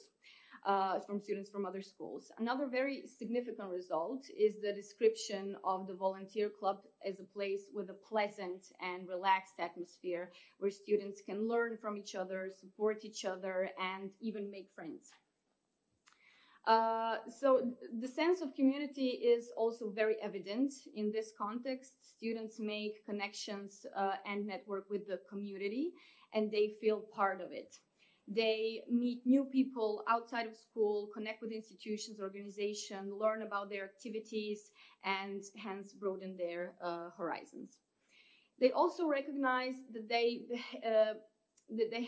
from students from other schools. Another very significant result is the description of the volunteer club as a place with a pleasant and relaxed atmosphere where students can learn from each other, support each other, and even make friends. So the sense of community is also very evident in this context. Students make connections and network with the community, and they feel part of it. They meet new people outside of school, connect with institutions, organizations, learn about their activities, and hence broaden their horizons. They also recognize that they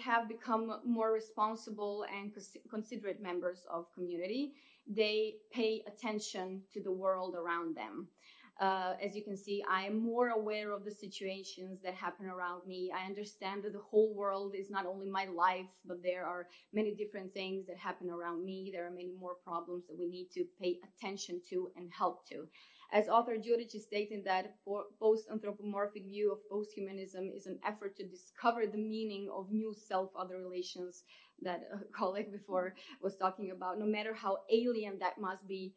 have become more responsible and considerate members of community. They pay attention to the world around them. As you can see, I am more aware of the situations that happen around me. I understand that the whole world is not only my life, but there are many different things that happen around me. There are many more problems that we need to pay attention to and help to. As author Đurić is stating that post-anthropomorphic view of posthumanism is an effort to discover the meaning of new self-other relations that a colleague before was talking about, no matter how alien that must be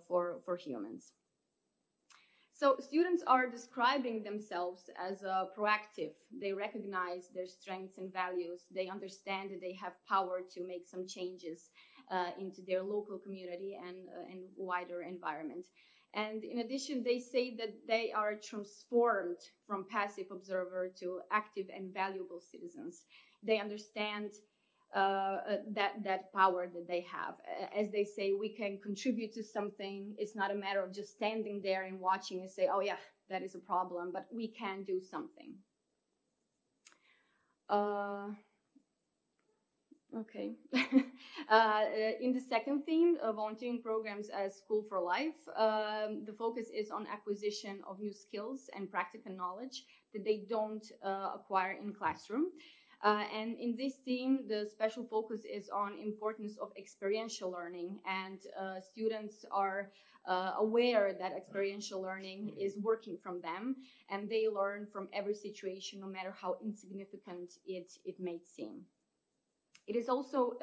for humans. So students are describing themselves as proactive. They recognize their strengths and values. They understand that they have power to make some changes into their local community and wider environment. And in addition, they say that they are transformed from passive observer to active and valuable citizens. They understand that power that they have. As they say, we can contribute to something. It's not a matter of just standing there and watching and say, oh yeah, that is a problem, but we can do something. Okay. In the second theme, volunteering programs as School for Life, the focus is on acquisition of new skills and practical knowledge that they don't acquire in classroom. And in this theme, the special focus is on importance of experiential learning, and students are aware that experiential learning is working from them, and they learn from every situation, no matter how insignificant it may seem. It is also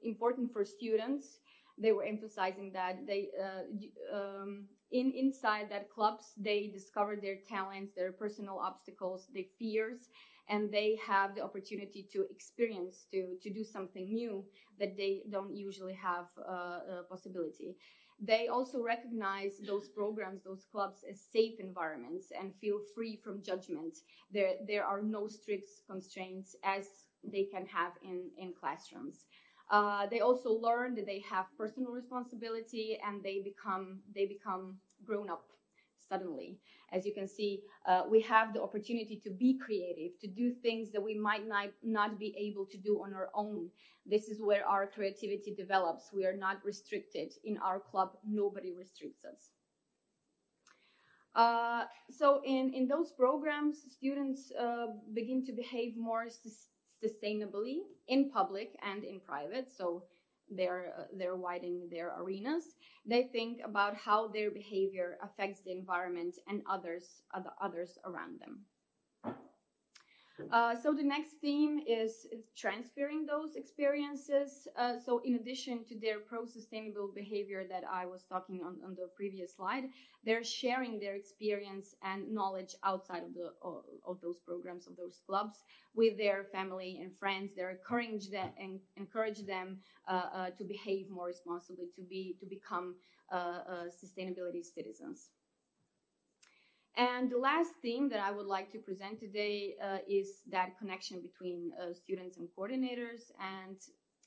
important for students. They were emphasizing that they, inside that clubs, they discover their talents, their personal obstacles, their fears, and they have the opportunity to experience, to do something new that they don't usually have a possibility. They also recognize those programs, those clubs, as safe environments and feel free from judgment. There are no strict constraints as they can have in classrooms. They also learn that they have personal responsibility and they become grown up suddenly. As you can see, we have the opportunity to be creative, to do things that we might not be able to do on our own. This is where our creativity develops. We are not restricted. In our club, nobody restricts us. So in those programs, students begin to behave more sustainably in public and in private. So they're widening their arenas. They think about how their behavior affects the environment and others around them. So the next theme is transferring those experiences. So in addition to their pro-sustainable behavior that I was talking on the previous slide, they're sharing their experience and knowledge outside of those programs, of those clubs, with their family and friends. They're encourage them to behave more responsibly, to become sustainability citizens. And the last theme that I would like to present today is that connection between students and coordinators. And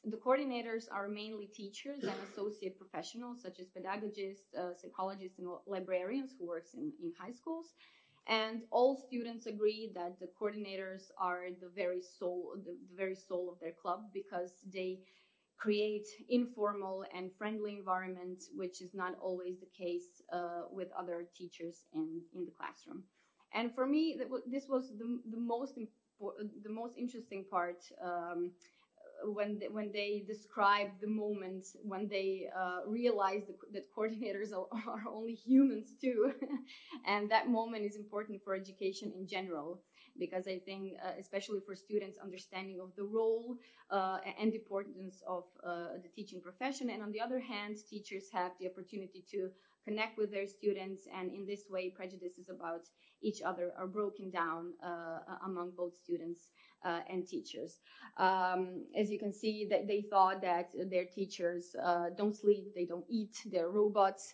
the coordinators are mainly teachers and associate professionals, such as pedagogists, psychologists, and librarians who work in high schools. And all students agree that the coordinators are the very soul of their club, because they create informal and friendly environments, which is not always the case with other teachers in the classroom. And for me, this was the most interesting part when they described the moment when they realized that coordinators are only humans too. And that moment is important for education in general, because I think, especially for students, understanding of the role and importance of the teaching profession. And on the other hand, teachers have the opportunity to connect with their students, and in this way, prejudices about each other are broken down among both students and teachers. As you can see, that they thought that their teachers don't sleep, they don't eat, they're robots.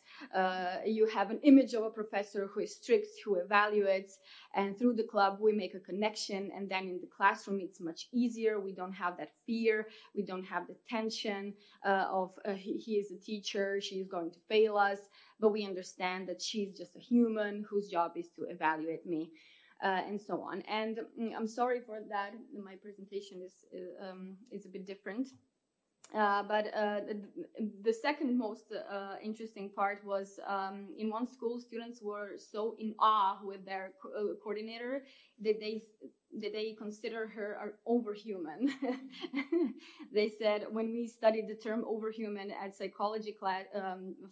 You have an image of a professor who is strict, who evaluates, and through the club we make a connection, and then in the classroom it's much easier. We don't have that fear, we don't have the tension of he is a teacher, she is going to fail us, but we understand that she's just a human whose job is to evaluate me. And so on. And I'm sorry for that. My presentation is a bit different. But the second most interesting part was in one school, students were so in awe with their coordinator that they consider her overhuman. They said, when we studied the term overhuman at psychology class,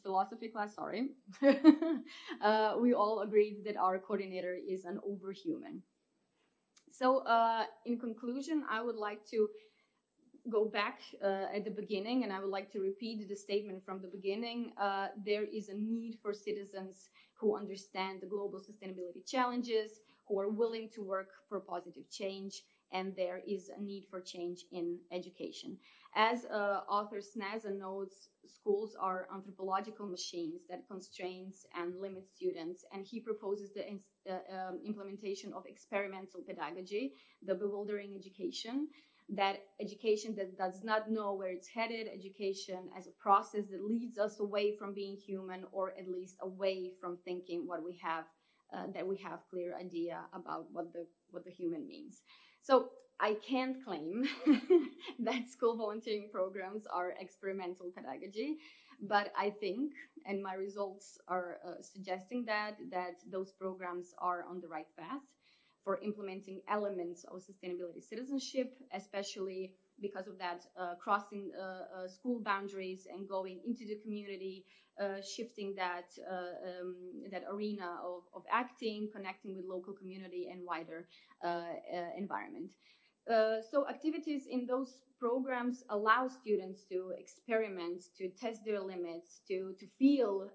philosophy class, sorry, we all agreed that our coordinator is an overhuman. So in conclusion, I would like to go back at the beginning, and I would like to repeat the statement from the beginning. There is a need for citizens who understand the global sustainability challenges, who are willing to work for positive change, and there is a need for change in education. As author Snaza notes, schools are anthropological machines that constrains and limit students, and he proposes the implementation of experimental pedagogy, the bewildering education, that education that does not know where it's headed, education as a process that leads us away from being human, or at least away from thinking what we have, that we have clear idea about what the human means. So I can't claim that school volunteering programs are experimental pedagogy, but I think, and my results are suggesting that those programs are on the right path for implementing elements of sustainability citizenship, especially because of that crossing school boundaries and going into the community, shifting that arena of acting, connecting with local community and wider environment. So activities in those programs allow students to experiment, to test their limits, to feel,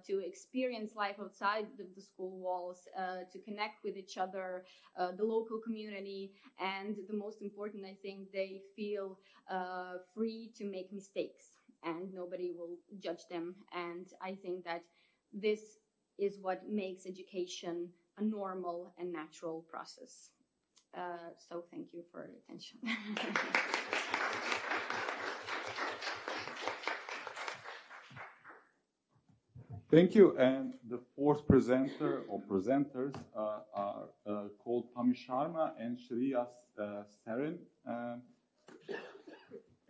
to experience life outside the school walls, to connect with each other, the local community, and the most important, I think, they feel free to make mistakes and nobody will judge them. And I think that this is what makes education a normal and natural process. So thank you for your attention. Thank you. And the fourth presenter or presenters are called Pami Sharma and Shreya Saren.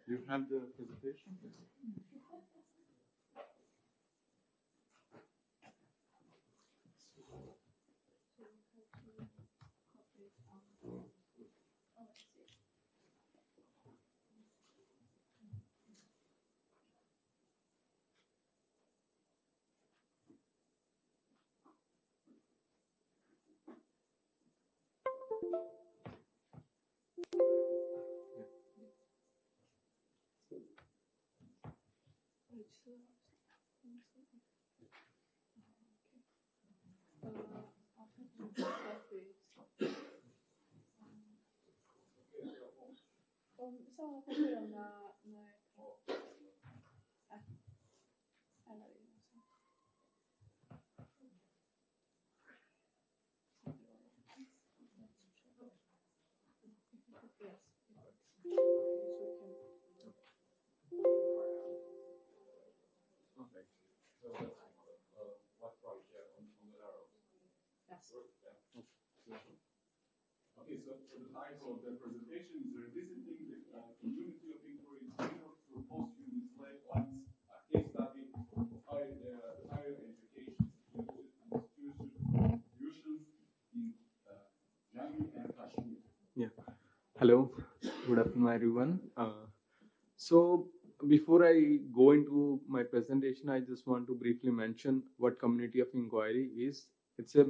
You have the presentation? Okay, so the title of the presentation is Revisiting the Community of Inquiry through Posthumanist Lens, a case study of higher education institutions in Jammu and Kashmir. Yeah. Hello. Good afternoon, everyone. So before I go into my presentation, I just want to briefly mention what community of inquiry is. It's a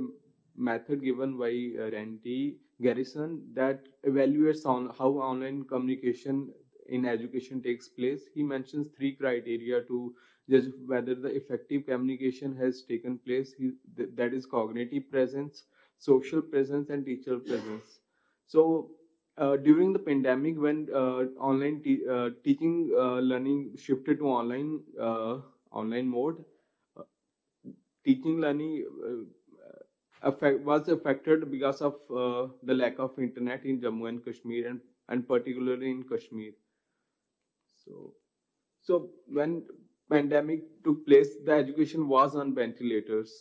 method given by Randy Garrison that evaluates on how online communication in education takes place. He mentions 3 criteria to judge whether the effective communication has taken place. That is cognitive presence, social presence, and teacher presence. So during the pandemic, when online teaching learning shifted to online mode, teaching learning was affected because of the lack of internet in Jammu and Kashmir and particularly in Kashmir. So when pandemic took place, the education was on ventilators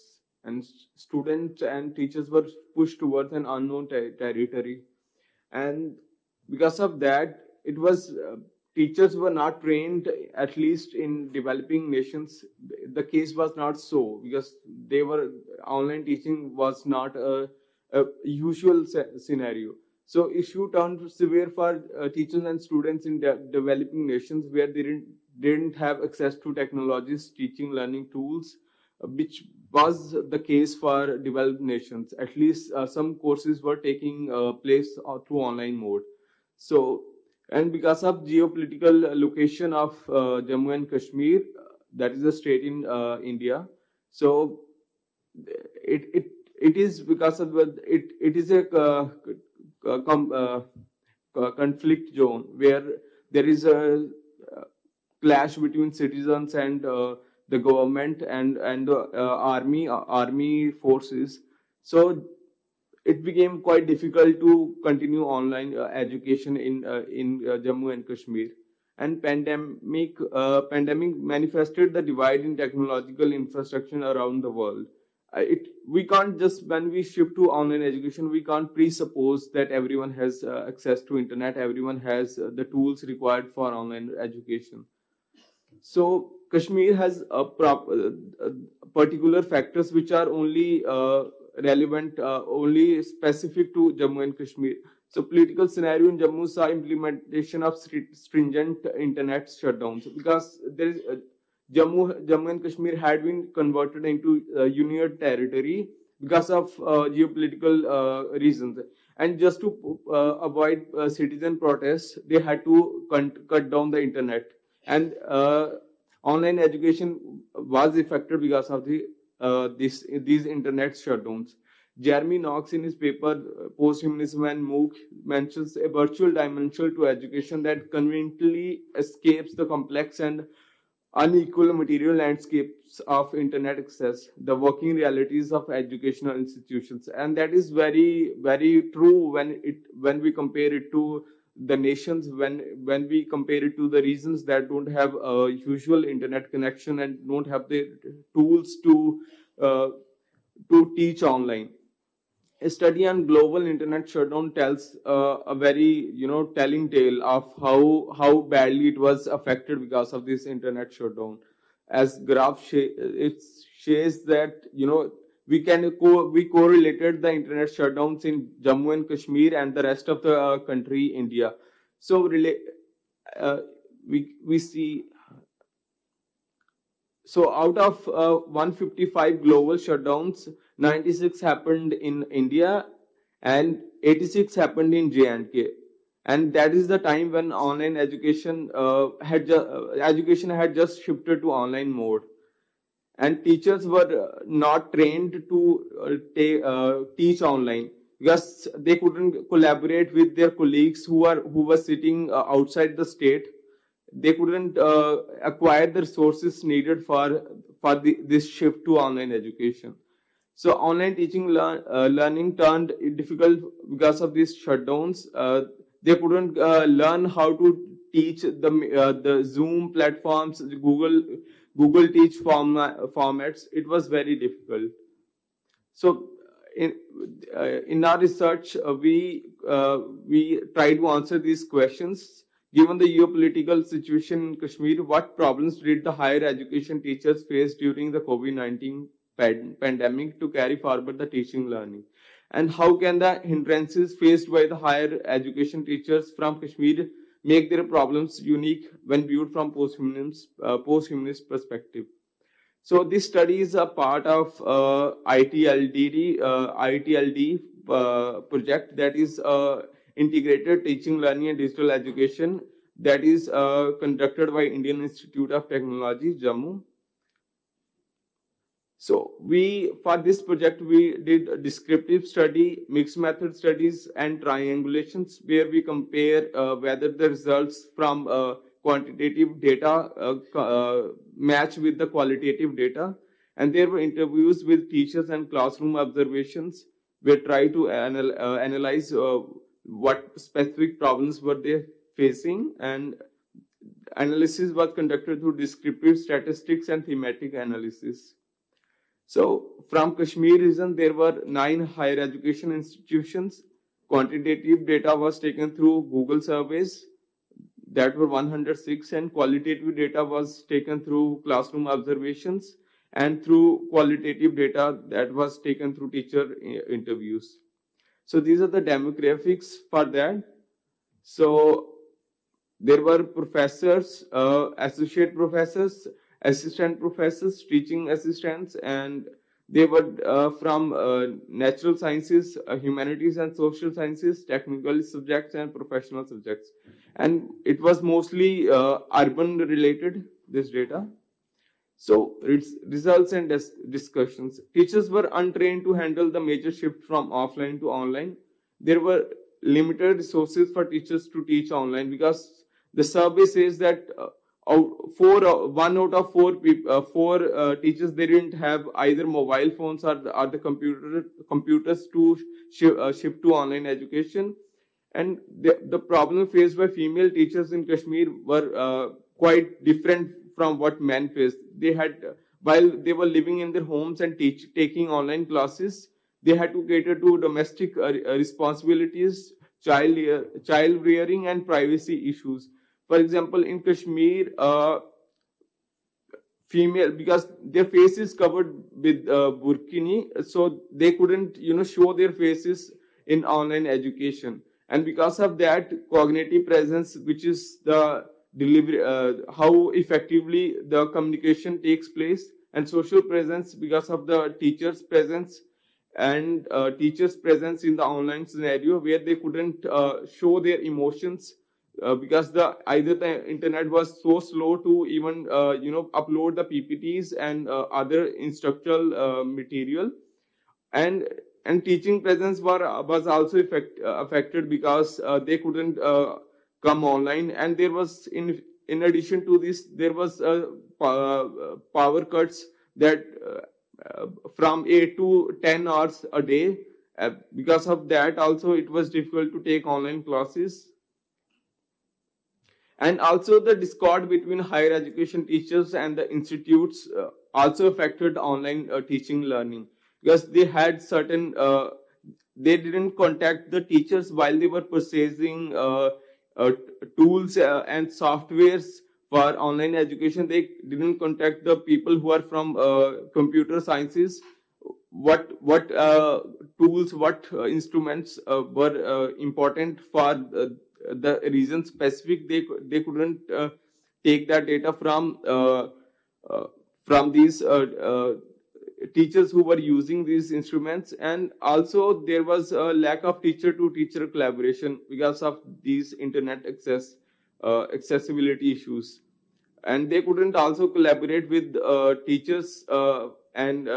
and students and teachers were pushed towards an unknown territory. And because of that, it was teachers were not trained, at least in developing nations. The case was not so, because online teaching was not a usual scenario. So issue turned severe for teachers and students in developing nations where they didn't have access to technologies, teaching, learning tools, which was the case for developed nations. At least some courses were taking place through online mode. So, and because of geopolitical location of Jammu and Kashmir, that is a state in India. So it is because of it is a conflict zone where there is a clash between citizens and the government and army forces. So it became quite difficult to continue online education in Jammu and Kashmir. And pandemic manifested the divide in technological infrastructure around the world. We can't just, when we shift to online education, we can't presuppose that everyone has access to internet, everyone has the tools required for online education. So Kashmir has particular factors which are only relevant, only specific to Jammu and Kashmir. So political scenario in Jammu saw implementation of stringent internet shutdowns because there is Jammu and Kashmir had been converted into union territory because of geopolitical reasons. And just to avoid citizen protests, they had to cut down the internet. And online education was affected because of these internet shutdowns. Jeremy Knox, in his paper Posthumanism and MOOC, mentions a virtual dimension to education that conveniently escapes the complex and unequal material landscapes of internet access, the working realities of educational institutions. And that is very, very true when we compare it to the nations when we compare it to the regions that don't have a usual internet connection and don't have the tools to teach online. A study on global internet shutdown tells a very telling tale of how badly it was affected because of this internet shutdown. As graph it shows that we correlated the internet shutdowns in Jammu and Kashmir and the rest of the country, India. So we see. So out of 155 global shutdowns, 96 happened in India and 86 happened in J&K. And that is the time when online education had just shifted to online mode. And teachers were not trained to teach online because they couldn't collaborate with their colleagues who were sitting outside the state. They couldn't acquire the resources needed for this shift to online education. So online teaching learning turned difficult because of these shutdowns. They couldn't learn how to teach the Zoom platforms, Google Teach formats. It was very difficult. So in our research, we try to answer these questions. Given the geopolitical situation in Kashmir, what problems did the higher education teachers face during the COVID-19 pandemic to carry forward the teaching learning? And how can the hindrances faced by the higher education teachers from Kashmir make their problems unique when viewed from post-humanist perspective? So this study is a part of ITLD project, that is integrated teaching, learning and digital education, that is conducted by Indian Institute of Technology, Jammu. So for this project, we did a descriptive study, mixed method studies and triangulations, where we compare whether the results from quantitative data match with the qualitative data. And there were interviews with teachers and classroom observations. We try to analyze what specific problems were they facing, and analysis was conducted through descriptive statistics and thematic analysis. So from Kashmir region, there were 9 higher education institutions. Quantitative data was taken through Google surveys, that were 106, and qualitative data was taken through classroom observations and through qualitative data that was taken through teacher interviews. So these are the demographics for that. So there were professors, associate professors, assistant professors, teaching assistants, and they were from natural sciences, humanities and social sciences, technical subjects and professional subjects. And it was mostly urban related, this data. So results and discussions. Teachers were untrained to handle the major shift from offline to online. There were limited resources for teachers to teach online because the survey says that 1 out of 4 teachers, they didn't have either mobile phones or the computers to shift to online education. And the problem faced by female teachers in Kashmir were quite different from what men faced. They had, while they were living in their homes and taking online classes, they had to cater to domestic responsibilities, child rearing and privacy issues. For example, in Kashmir, female, because their face is covered with burkini, so they couldn't, show their faces in online education. And because of that, cognitive presence, which is the delivery, how effectively the communication takes place, and social presence because of the teacher's presence and teacher's presence in the online scenario where they couldn't show their emotions because either the internet was so slow to even upload the PPTs and other instructional material, and teaching presence was also affected because they couldn't come online. And there was in addition to this, there was power cuts that from 8 to 10 hours a day. Because of that also, it was difficult to take online classes. And also the discord between higher education teachers and the institutes also affected online teaching learning, because they had certain, they didn't contact the teachers while they were purchasing tools and softwares for online education. They didn't contact the people who are from computer sciences, what tools, what instruments were important for the region specific. They couldn't take that data from these teachers who were using these instruments. And also there was a lack of teacher to teacher collaboration because of these internet accessibility issues. And they couldn't also collaborate with teachers and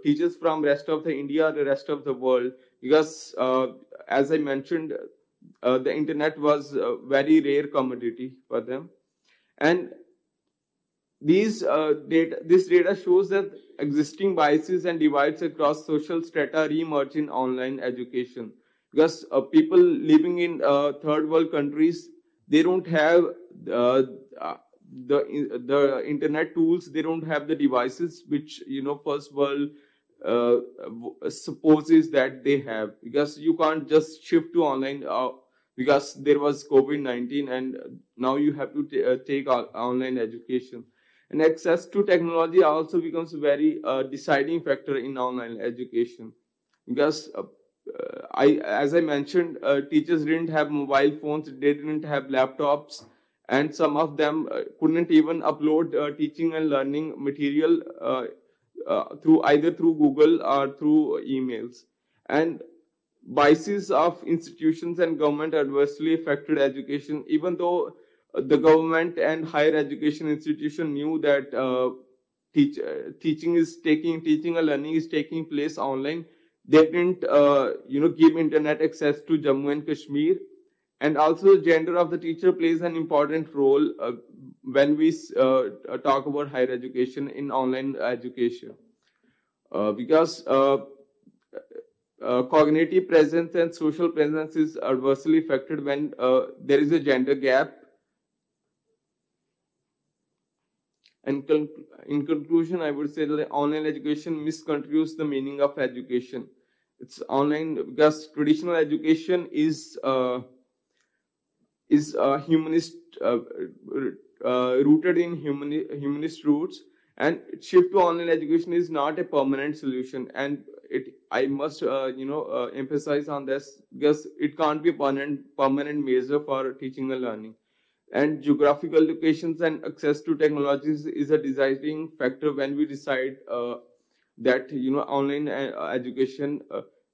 teachers from rest of the India, the rest of the world, because as I mentioned, the internet was a very rare commodity for them. And this data shows that existing biases and divides across social strata re-emerge in online education, because people living in third world countries, they don't have the internet tools, they don't have the devices which first world supposes that they have, because you can't just shift to online because there was COVID-19 and now you have to take online education. And access to technology also becomes a very deciding factor in online education, because as I mentioned, teachers didn't have mobile phones, they didn't have laptops, and some of them couldn't even upload teaching and learning material either through Google or through emails. And biases of institutions and government adversely affected education, even though the government and higher education institution knew that teaching and learning is taking place online. They didn't give internet access to Jammu and Kashmir. And also gender of the teacher plays an important role when we talk about higher education in online education, because cognitive presence and social presence is adversely affected when there is a gender gap. And in conclusion, I would say that online education misconstrues the meaning of education. It's online because traditional education is humanist, rooted in humanist roots, and shift to online education is not a permanent solution. And I must emphasize on this, because it can't be a permanent measure for teaching and learning. And geographical locations and access to technologies is a deciding factor when we decide that online education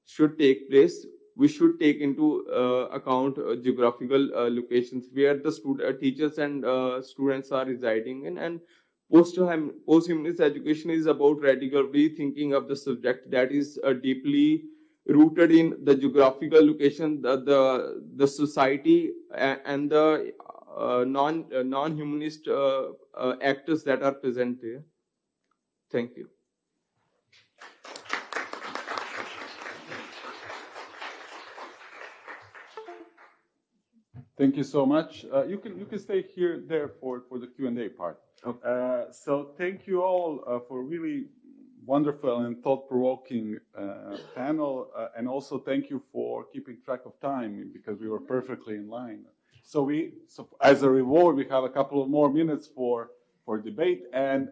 should take place. We should take into account geographical locations where the teachers and students are residing in. And post-humanist education is about radical rethinking of the subject that is deeply rooted in the geographical location, the society, and the non-humanist actors that are present there. Thank you. Thank you so much. You can stay there for the Q&A part. Okay. So thank you all for really wonderful and thought-provoking panel, and also thank you for keeping track of time, because we were perfectly in line. So as a reward, we have a couple of more minutes for debate, and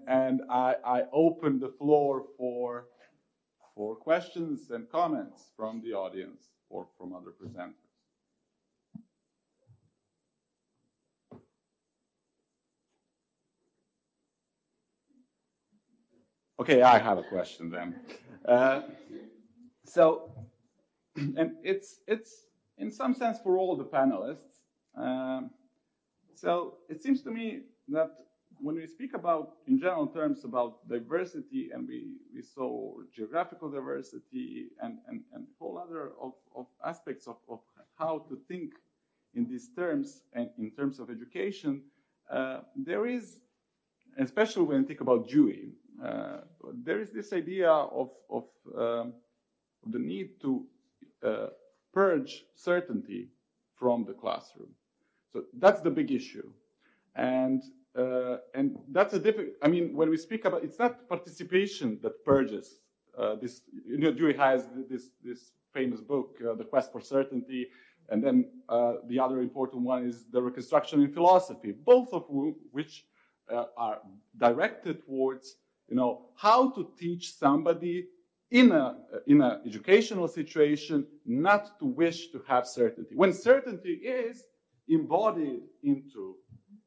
I open the floor for questions and comments from the audience or from other presenters. Okay, I have a question then. And it's in some sense for all the panelists. So it seems to me that when we speak about, in general terms, about diversity, and we saw geographical diversity and whole other of aspects of how to think in these terms and in terms of education, there is, especially when you think about Dewey, there is this idea of the need to purge certainty from the classroom. So that's the big issue. And that's a difficult, I mean, when we speak about, it's not participation that purges this, you know, Dewey has this famous book, The Quest for Certainty, and then the other important one is The Reconstruction in Philosophy, both of which are directed towards, you know, how to teach somebody in a educational situation not to wish to have certainty, when certainty is embodied into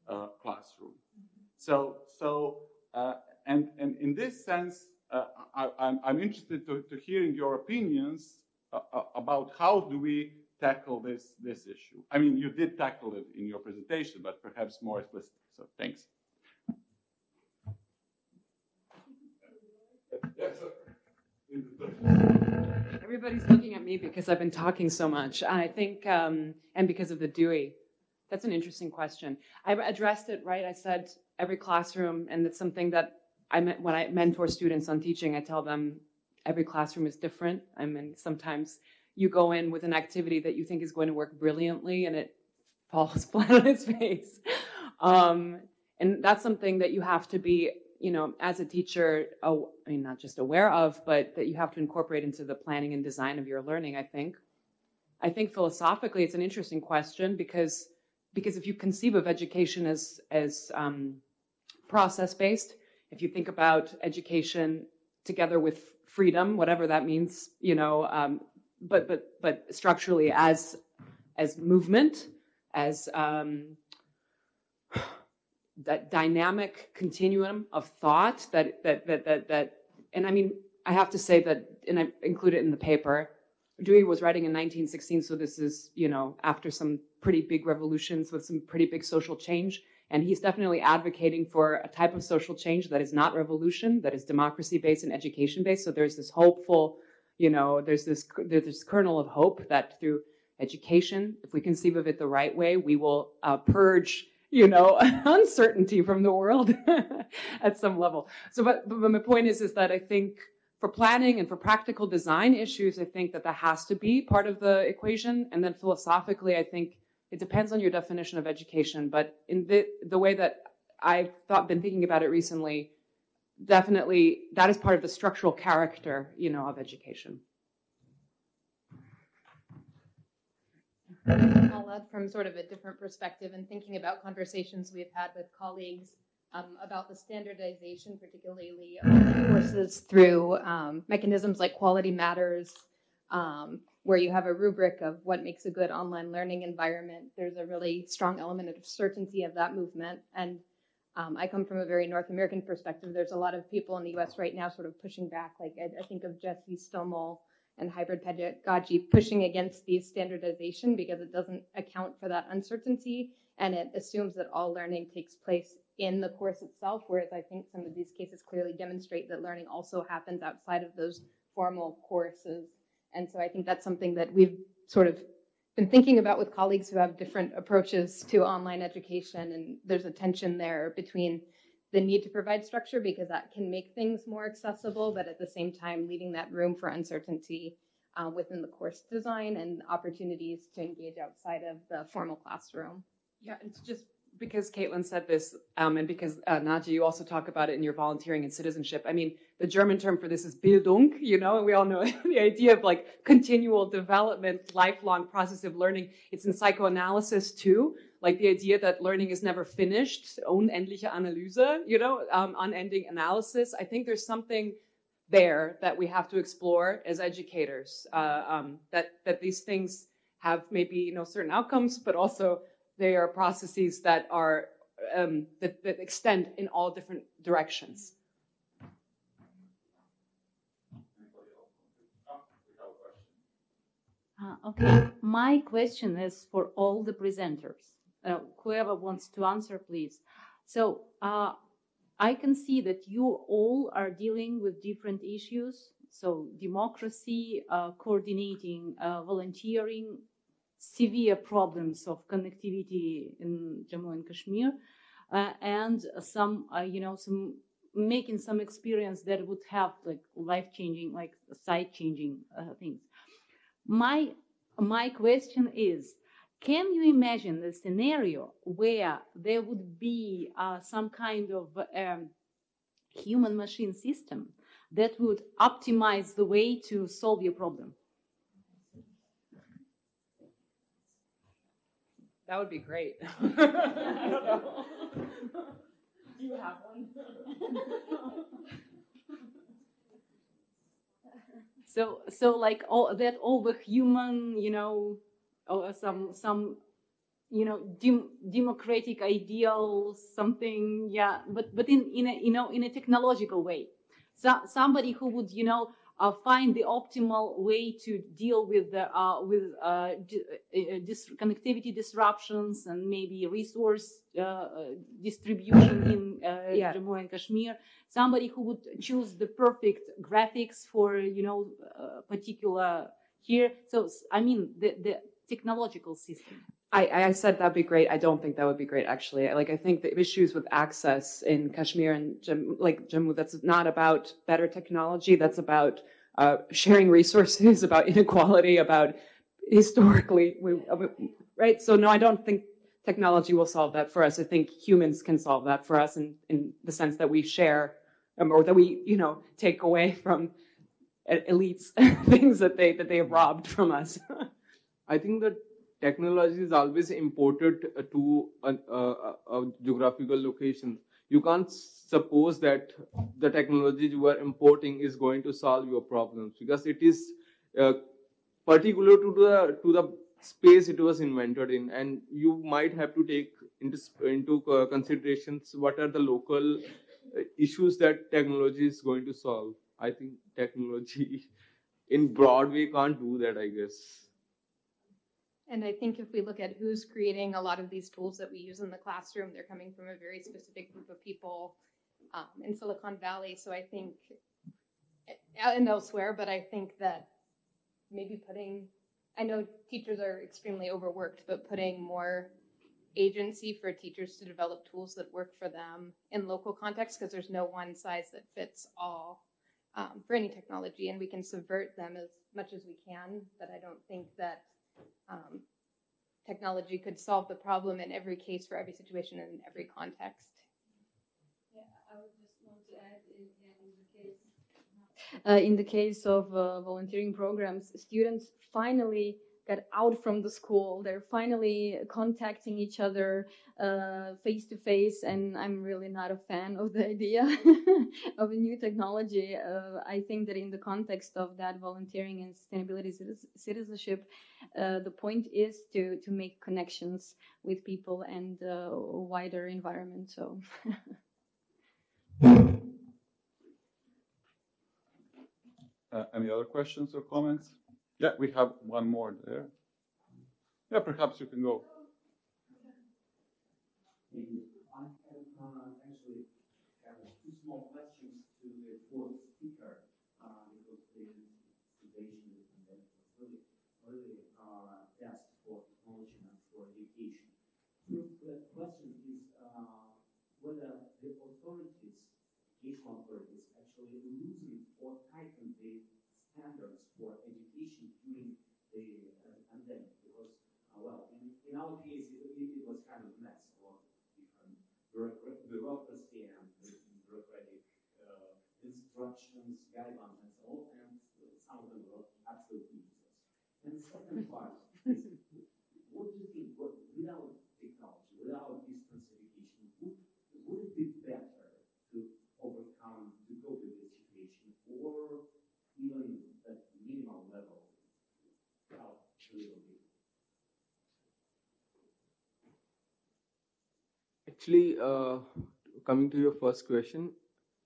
a classroom. And in this sense, I'm interested to hearing your opinions about how do we tackle this issue. I mean, you did tackle it in your presentation, but perhaps more explicitly. So thanks. Everybody's looking at me because I've been talking so much. I think, and because of the Dewey. That's an interesting question. I've addressed it, right? I said every classroom, and it's something that when I mentor students on teaching, I tell them every classroom is different. I mean, sometimes you go in with an activity that you think is going to work brilliantly, and it falls flat on its face. And that's something that you have to be, you know, as a teacher, I mean, not just aware of, but that you have to incorporate into the planning and design of your learning, I think. I think philosophically, it's an interesting question because if you conceive of education as process-based, if you think about education together with freedom, whatever that means, you know, but structurally as movement, as that dynamic continuum of thought that, and I mean, I have to say that, and I include it in the paper, Dewey was writing in 1916, so this is, you know, after some pretty big revolutions with some pretty big social change. And he's definitely advocating for a type of social change that is not revolution, that is democracy-based and education-based. So there's this hopeful, you know, there's this kernel of hope that through education, if we conceive of it the right way, we will purge, you know, uncertainty from the world at some level. So, but my point is that I think for planning and for practical design issues, I think that has to be part of the equation. And then philosophically, I think it depends on your definition of education. But in the way that I've been thinking about it recently, definitely that is part of the structural character, you know, of education. I'll add from sort of a different perspective and thinking about conversations we've had with colleagues about the standardization, particularly of courses through mechanisms like Quality Matters, where you have a rubric of what makes a good online learning environment. There's a really strong element of certainty of that movement. And I come from a very North American perspective. There's a lot of people in the US right now sort of pushing back, like I think of Jesse Stommel and hybrid pedagogy pushing against these standardization because it doesn't account for that uncertainty and it assumes that all learning takes place in the course itself, whereas I think some of these cases clearly demonstrate that learning also happens outside of those formal courses. And so I think that's something that we've sort of been thinking about with colleagues who have different approaches to online education, and there's a tension there between the need to provide structure because that can make things more accessible, but at the same time leaving that room for uncertainty within the course design and opportunities to engage outside of the formal classroom. Yeah, it's just because Caitlin said this, and because Nadja, you also talk about it in your volunteering and citizenship. I mean, the German term for this is Bildung, you know, and we all know the idea of like continual development, lifelong process of learning. It's in psychoanalysis too, like the idea that learning is never finished, unendliche Analyse, you know, unending analysis. I think there's something there that we have to explore as educators, that these things have maybe, you know, certain outcomes, but also they are processes that are that extend in all different directions. Okay, my question is for all the presenters. Whoever wants to answer, please. So I can see that you all are dealing with different issues. So democracy, coordinating, volunteering, severe problems of connectivity in Jammu and Kashmir, and some, some making some experience that would have like life-changing, like side-changing things. My question is, can you imagine a scenario where there would be some kind of human-machine system that would optimize the way to solve your problem? That would be great. I don't know. Do you have one? So like all the human, you know, or some you know, democratic ideals, something, yeah, but in a, you know, in a technological way. So somebody who would, you know, find the optimal way to deal with the connectivity disruptions and maybe resource distribution in Jammu and Kashmir. Somebody who would choose the perfect graphics for, you know, particular here. So I mean the technological system. I said that'd be great. I don't think that would be great, actually. I think the issues with access in Kashmir and Jammu, that's not about better technology. That's about sharing resources, about inequality, about historically, right? So no, I don't think technology will solve that for us. I think humans can solve that for us in the sense that we share, or that we, you know, take away from elites things that they have robbed from us. I think that technology is always imported to a geographical location. You can't suppose that the technology you are importing is going to solve your problems, because it is particular to the space it was invented in, and you might have to take into considerations what are the local issues that technology is going to solve. I think technology in broad way can't do that, I guess. And I think if we look at who's creating a lot of these tools that we use in the classroom, they're coming from a very specific group of people in Silicon Valley. So I think, and elsewhere, but I think that maybe I know teachers are extremely overworked, but putting more agency for teachers to develop tools that work for them in local context, because there's no one size that fits all for any technology, and we can subvert them as much as we can, but I don't think that technology could solve the problem in every case for every situation and in every context. Yeah, I would just want to add in the case of volunteering programs, students finally got out from the school. They're finally contacting each other face to face, and I'm really not a fan of the idea of a new technology. I think that in the context of that volunteering and sustainability citizenship, the point is to make connections with people and a wider environment. So. Any other questions or comments? Yeah, we have one more there. Yeah, perhaps you can go. I actually have two small questions to the fourth speaker, because the situation with the pandemic was really test for technology and for education. First question is whether the authorities, educational authorities, actually loosen or tighten the standards for education during the pandemic, because, well, in our case, it was kind of a mess, a lot of different bureaucracy and bureaucratic instructions, guidelines, and so on, and some of them were absolutely useless. And the second part is, what do you think, without technology, without distance education, would it be better to overcome, to cope with this situation, or even at minimal level, help a little bit? Actually, coming to your first question,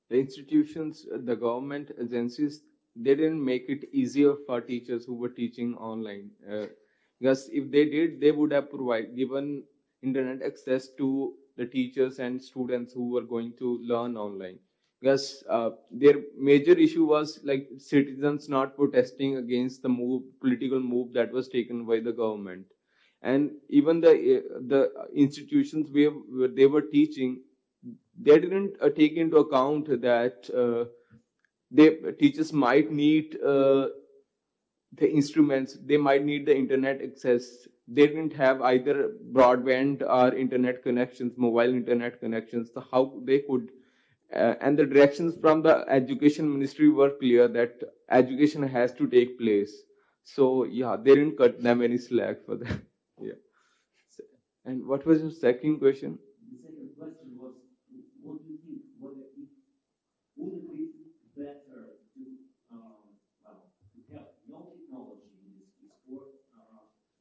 the institutions, the government agencies, they didn't make it easier for teachers who were teaching online. Because if they did, they would have given internet access to the teachers and students who were going to learn online. Because their major issue was like citizens not protesting against the political move that was taken by the government. And even the institutions where they were teaching, they didn't take into account that teachers might need the instruments, they might need the internet access they didn't have either broadband or internet connections, mobile internet connections. So how they could, and the directions from the education ministry were clear that education has to take place. So yeah, they didn't cut them any slack for that. Yeah. And what was your second question? The second question was, what do you think? Would it be better to have no technology in this sport?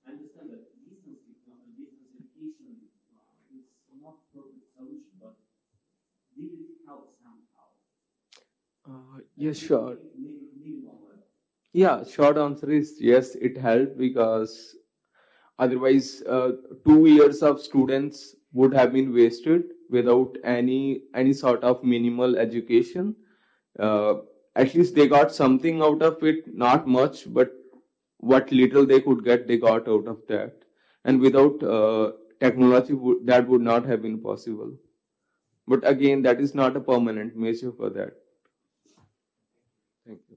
I understand that distance education is not a perfect solution, but did it help somehow? Yes, sure. Yeah, short answer is yes, it helped, because otherwise 2 years of students would have been wasted without any sort of minimal education. At least they got something out of it, not much, but what little they could get, they got out of that. And without technology, that would not have been possible. But again, that is not a permanent measure for that. Thank you.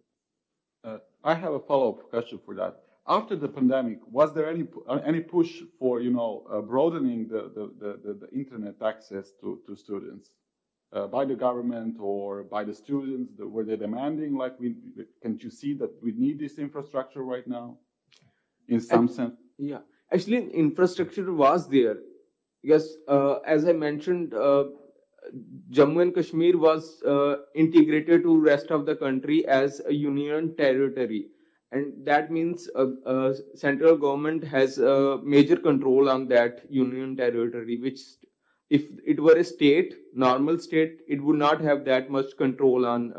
I have a follow-up question for that. After the pandemic, was there any push for broadening the internet access to students by the government or by the students? Were they demanding, like, can't you see that we need this infrastructure right now, in some sense? Yeah, actually, infrastructure was there. Yes, as I mentioned, Jammu and Kashmir was integrated to rest of the country as a union territory, and that means central government has major control on that union territory, which if it were a state, normal state, it would not have that much control on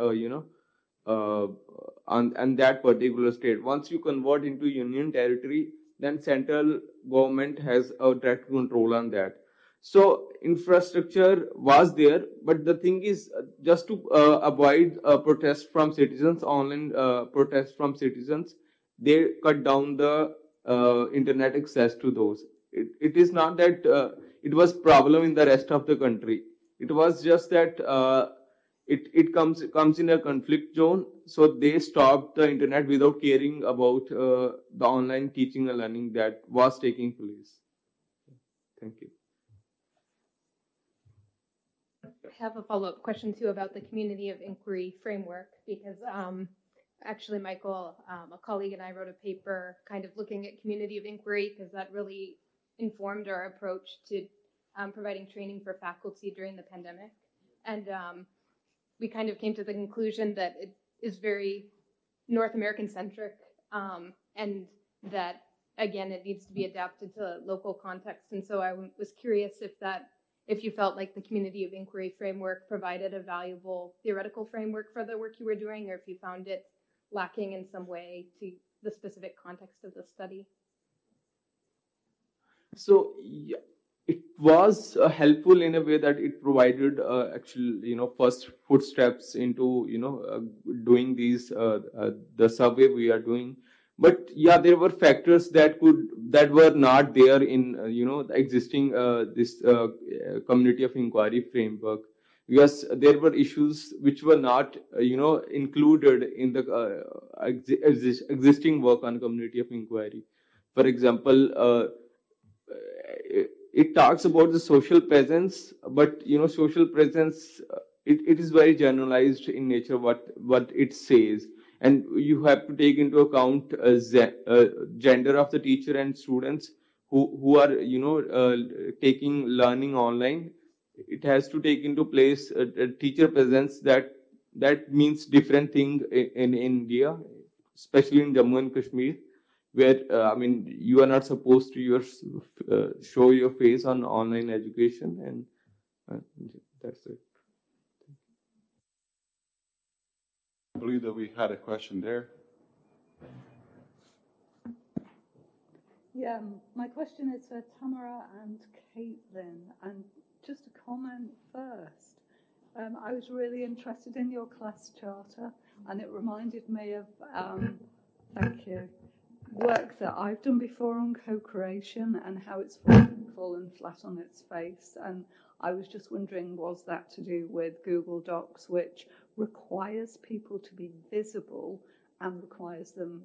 on that particular state. Once you convert into union territory, then central government has a direct control on that. So infrastructure was there, but the thing is, just to avoid protests from citizens, online protests from citizens, they cut down the internet access to those. It is not that it was problem in the rest of the country. It was just that it comes in a conflict zone, so they stopped the internet without caring about the online teaching and learning that was taking place. Thank you. I have a follow-up question too about the community of inquiry framework, because actually Michael, a colleague, and I wrote a paper kind of looking at community of inquiry, because that really informed our approach to providing training for faculty during the pandemic. And we kind of came to the conclusion that it is very North American centric, and that, again, it needs to be adapted to local context. And so I was curious if you felt like the community of inquiry framework provided a valuable theoretical framework for the work you were doing, or if you found it lacking in some way to the specific context of the study. So yeah, it was helpful in a way that it provided actual, first footsteps into, doing these, the survey we are doing. But yeah, there were factors that were not there in the existing this community of inquiry framework, because there were issues which were not included in the existing work on community of inquiry. For example, it talks about the social presence, but social presence it is very generalized in nature what it says. And you have to take into account gender of the teacher and students who are taking learning online. It has to take into place a teacher presence that means different thing in India, especially in Jammu and Kashmir, where you are not supposed to show your face on online education, and that's it. I believe that we had a question there. Yeah, my question is for Tamara and Caitlin, and just a comment first. I was really interested in your class charter, and it reminded me of, thank you, work that I've done before on co-creation and how it's fallen flat on its face. And I was just wondering, was that to do with Google Docs, which requires people to be visible and requires them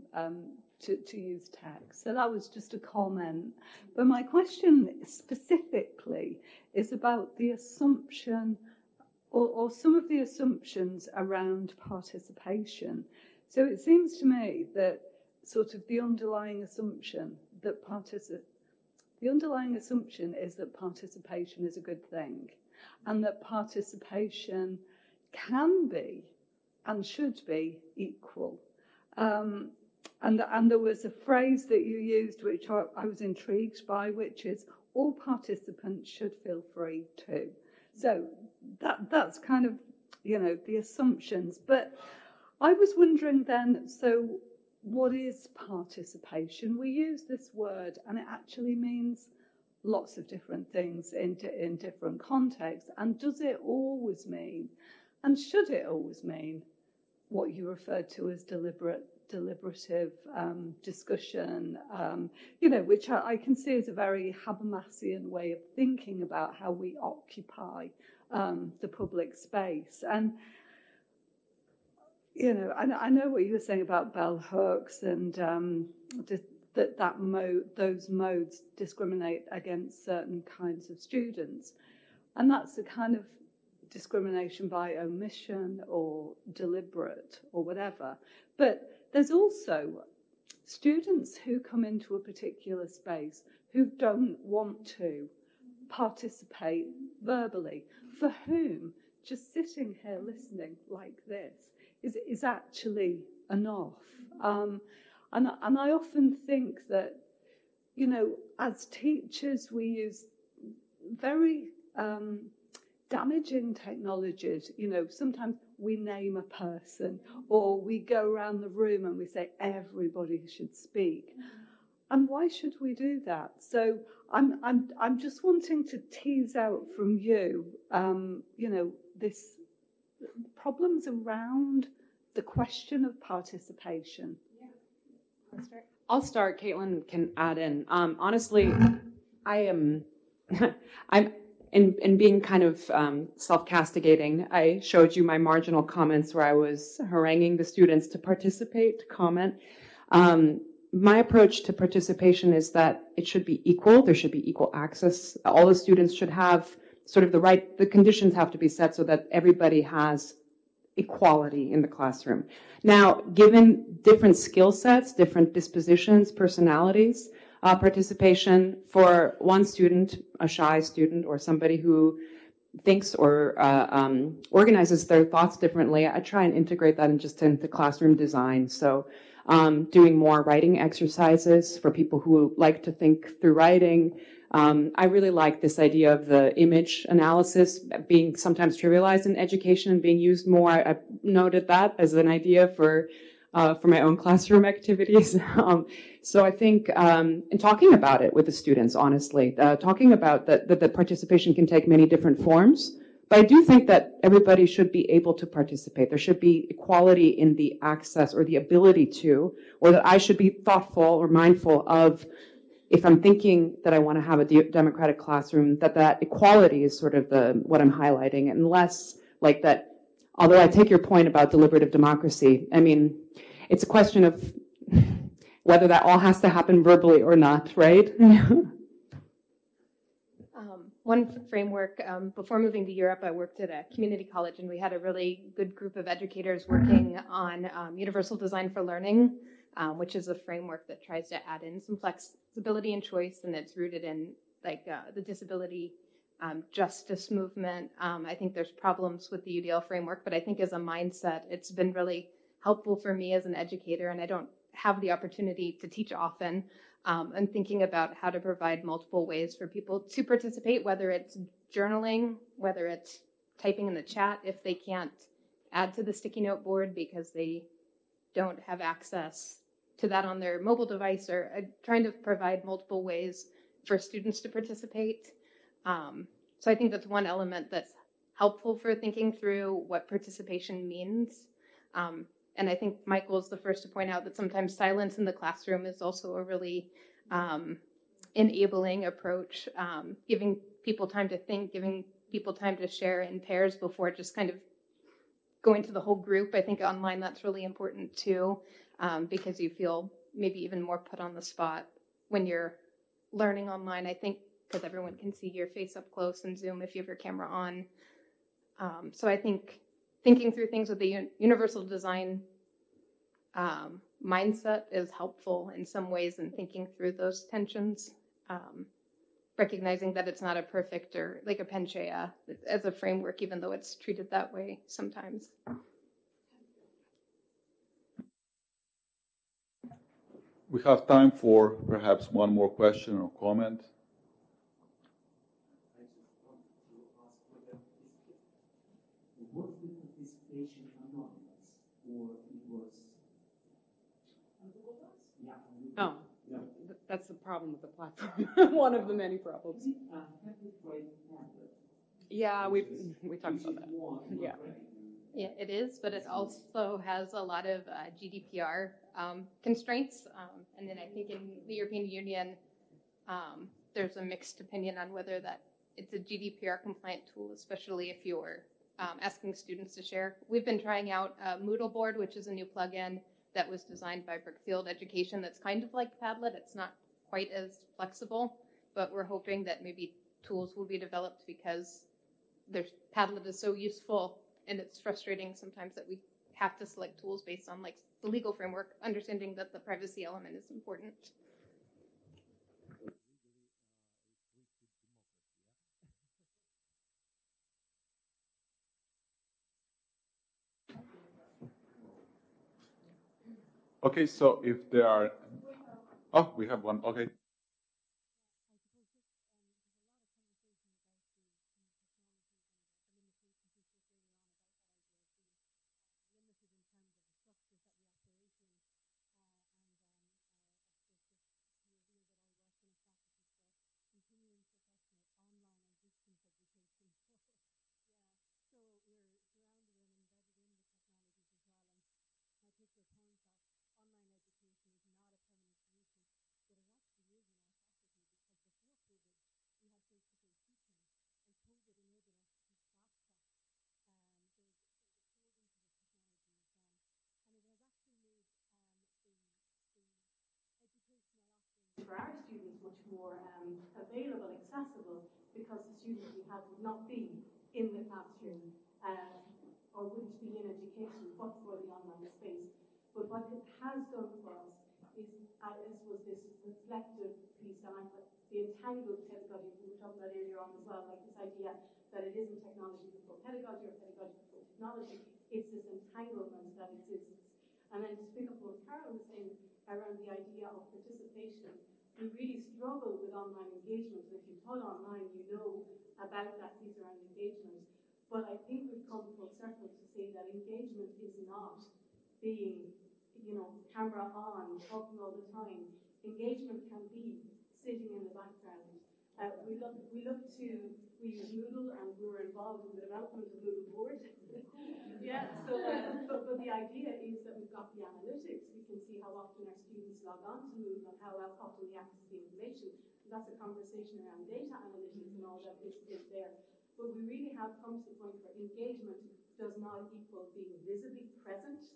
to use text. So that was just a comment. But my question specifically is about the assumption or some of the assumptions around participation. So it seems to me that sort of the underlying assumption is that participation is a good thing, and that participation can be and should be equal. And there was a phrase that you used which I was intrigued by, which is all participants should feel free to. So that's kind of, the assumptions. But I was wondering then, so what is participation? We use this word and it actually means lots of different things in different contexts. And does it always mean, and should it always mean, what you referred to as deliberative discussion, which I can see as a very Habermasian way of thinking about how we occupy the public space. And, I know what you were saying about bell hooks and those modes discriminate against certain kinds of students. And that's a kind of discrimination by omission or deliberate or whatever. But there's also students who come into a particular space who don't want to participate verbally, for whom just sitting here listening like this is actually enough. And I often think that, as teachers, we use very damaging technologies. Sometimes we name a person, or we go around the room and we say everybody should speak. And why should we do that? So I'm just wanting to tease out from you, this problems around the question of participation. Yeah. I'll start. Caitlin can add in. Honestly, I'm in being kind of self-castigating. I showed you my marginal comments where I was haranguing the students to participate, to comment. My approach to participation is that it should be equal. There should be equal access. All the students should have sort of the conditions have to be set so that everybody has equality in the classroom. Now, given different skill sets, different dispositions, personalities, participation for one student, a shy student, or somebody who thinks or organizes their thoughts differently, I try and integrate that into classroom design. So doing more writing exercises for people who like to think through writing. I really like this idea of the image analysis being sometimes trivialized in education and being used more. I noted that as an idea for my own classroom activities. So I think, and talking about it with the students, honestly, talking about that participation can take many different forms. But I do think that everybody should be able to participate. There should be equality in the access or the ability to, or that I should be thoughtful or mindful of, if I'm thinking that I want to have a democratic classroom, that equality is sort of what I'm highlighting, and less like that. Although I take your point about deliberative democracy, I mean, it's a question of whether that all has to happen verbally or not, right? One framework, before moving to Europe, I worked at a community college, and we had a really good group of educators working on universal design for learning, which is a framework that tries to add in some flexibility and choice, and it's rooted in the disability justice movement. I think there's problems with the UDL framework, but I think as a mindset, it's been really helpful for me as an educator, and I don't have the opportunity to teach often. And thinking about how to provide multiple ways for people to participate, whether it's journaling, whether it's typing in the chat if they can't add to the sticky note board because they don't have access to that on their mobile device, or trying to provide multiple ways for students to participate. So I think that's one element that's helpful for thinking through what participation means. And I think Michael's the first to point out that sometimes silence in the classroom is also a really enabling approach, giving people time to think, giving people time to share in pairs before just kind of go into the whole group. I think online that's really important too, because you feel maybe even more put on the spot when you're learning online. I think because everyone can see your face up close and Zoom if you have your camera on. So I think thinking through things with the universal design mindset is helpful in some ways in thinking through those tensions, recognizing that it's not a perfect or like a panacea as a framework, even though it's treated that way sometimes. We have time for perhaps one more question or comment. Was the participation anonymous, or it was? Yeah. Oh, Yeah. that's the problem with the platform. One of the many problems. Yeah, we talked about that. Yeah. Yeah, it is, but it also has a lot of GDPR constraints. And then I think in the European Union, there's a mixed opinion on whether that it's a GDPR compliant tool, especially if you're asking students to share. We've been trying out Moodle board, which is a new plugin that was designed by Brookfield Education that's kind of like Padlet. It's not quite as flexible, but we're hoping that maybe tools will be developed because Padlet is so useful, and it's frustrating sometimes that we have to select tools based on like the legal framework, understanding that the privacy element is important. Okay, so if there are, oh, we have one, okay. For our students much more available, accessible, because the students we have would not be in the classroom or wouldn't be in education but for the online space. But what it has done for us is, was this reflective piece, and the entangled pedagogy we were talking about earlier on as well, like this idea that it isn't technology before pedagogy or pedagogy before technology. It's this entanglement that exists. And then to pick up what Carol was saying around the idea of participation, we really struggle with online engagement. If you taught online, you know about that piece around engagement. But I think we've come full circle to say that engagement is not being, camera on, talking all the time. Engagement can be sitting in the background. We use Moodle, and we were involved in the development of Moodle board. Yeah, so, but the idea is that we've got the analytics. We can see how often our students log on to Moodle and how often they access the information. And that's a conversation around data analytics and all that is there. But we really have come to the point where engagement does not equal being visibly present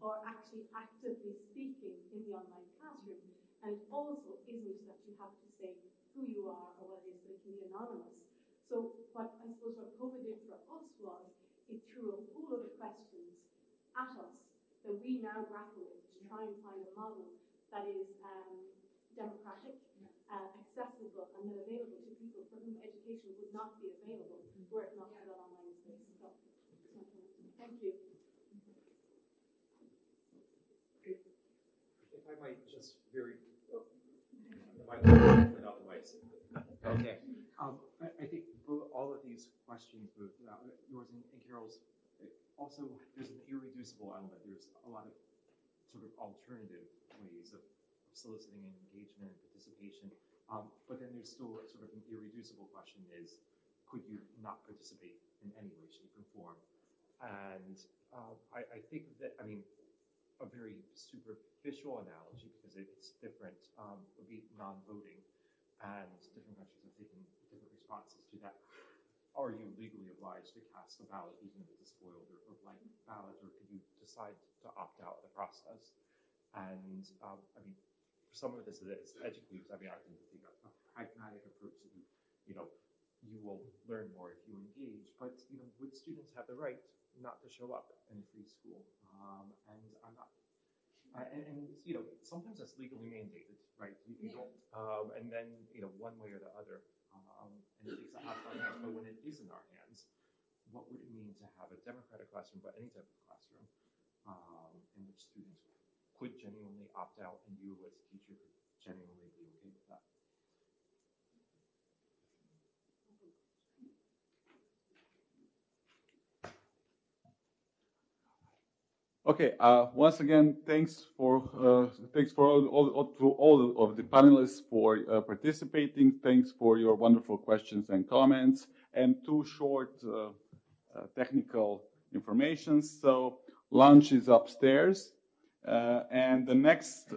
or actually actively speaking in the online classroom. And it also isn't that you have to say who you are or what it is, but it can be anonymous. So what I suppose what COVID did for us was it threw a whole lot of questions at us that we now grapple with to try and find a model that is democratic, accessible, and then available to people for whom education would not be available were it not for that online space. So, thank you. If I might just very... Okay. I think all of these questions, both yours and Carol's, also there's an irreducible element. There's a lot of sort of alternative ways of soliciting engagement and participation. But then there's still sort of an irreducible question is, could you not participate in any way, shape, or form? And I think that, a very superficial analogy, because it's different, would be non-voting. And different countries have taken different responses to that. are you legally obliged to cast a ballot even if it's a spoiled or blank ballot, or could you decide to opt out of the process? And I mean, for some of this, it is educators. I mean, I think a pragmatic approach that you will learn more if you engage. But would students have the right not to show up in a free school? And I'm not. And sometimes that's legally mandated, right? You don't, and then one way or the other, and it takes a half our hands. But when it is in our hands, what would it mean to have a democratic classroom, but any type of classroom, in which students could genuinely opt out, and you as a teacher could genuinely be okay with that? Okay. Once again, thanks for all of the panelists for participating. Thanks for your wonderful questions and comments, and 2 short technical information. So lunch is upstairs, and the next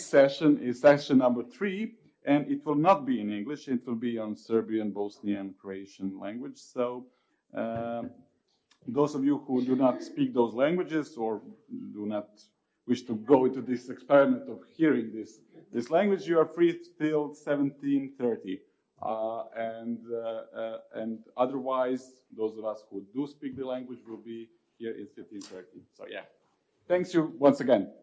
session is session number 3, and it will not be in English. It will be on Serbian, Bosnian, Croatian language. So those of you who do not speak those languages or do not wish to go into this experiment of hearing this language, you are free till 17:30. And otherwise, those of us who do speak the language will be here in 15:30. So yeah, thanks you once again.